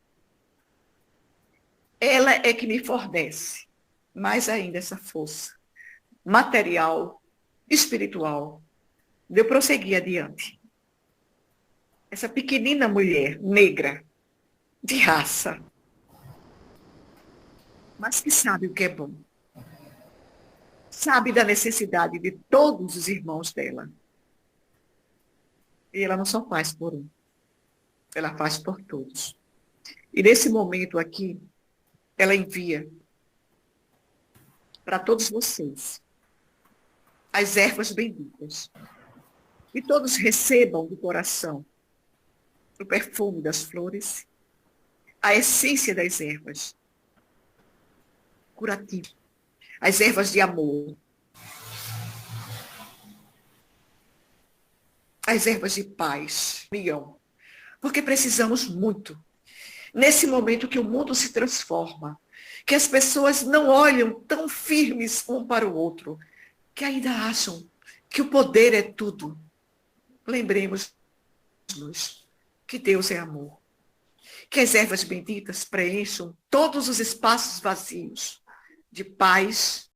Ela é que me fornece mais ainda essa força material, espiritual, de eu prosseguir adiante. Essa pequenina mulher negra, de raça, mas que sabe o que é bom. Sabe da necessidade de todos os irmãos dela. E ela não só faz por um, ela faz por todos. E nesse momento aqui, ela envia para todos vocês as ervas benditas. E todos recebam do coração o perfume das flores, a essência das ervas, curativo, as ervas de amor, as ervas de paz, união, porque precisamos muito. Nesse momento que o mundo se transforma, que as pessoas não olham tão firmes um para o outro, que ainda acham que o poder é tudo. Lembremos-nos que Deus é amor, que as ervas benditas preencham todos os espaços vazios de paz,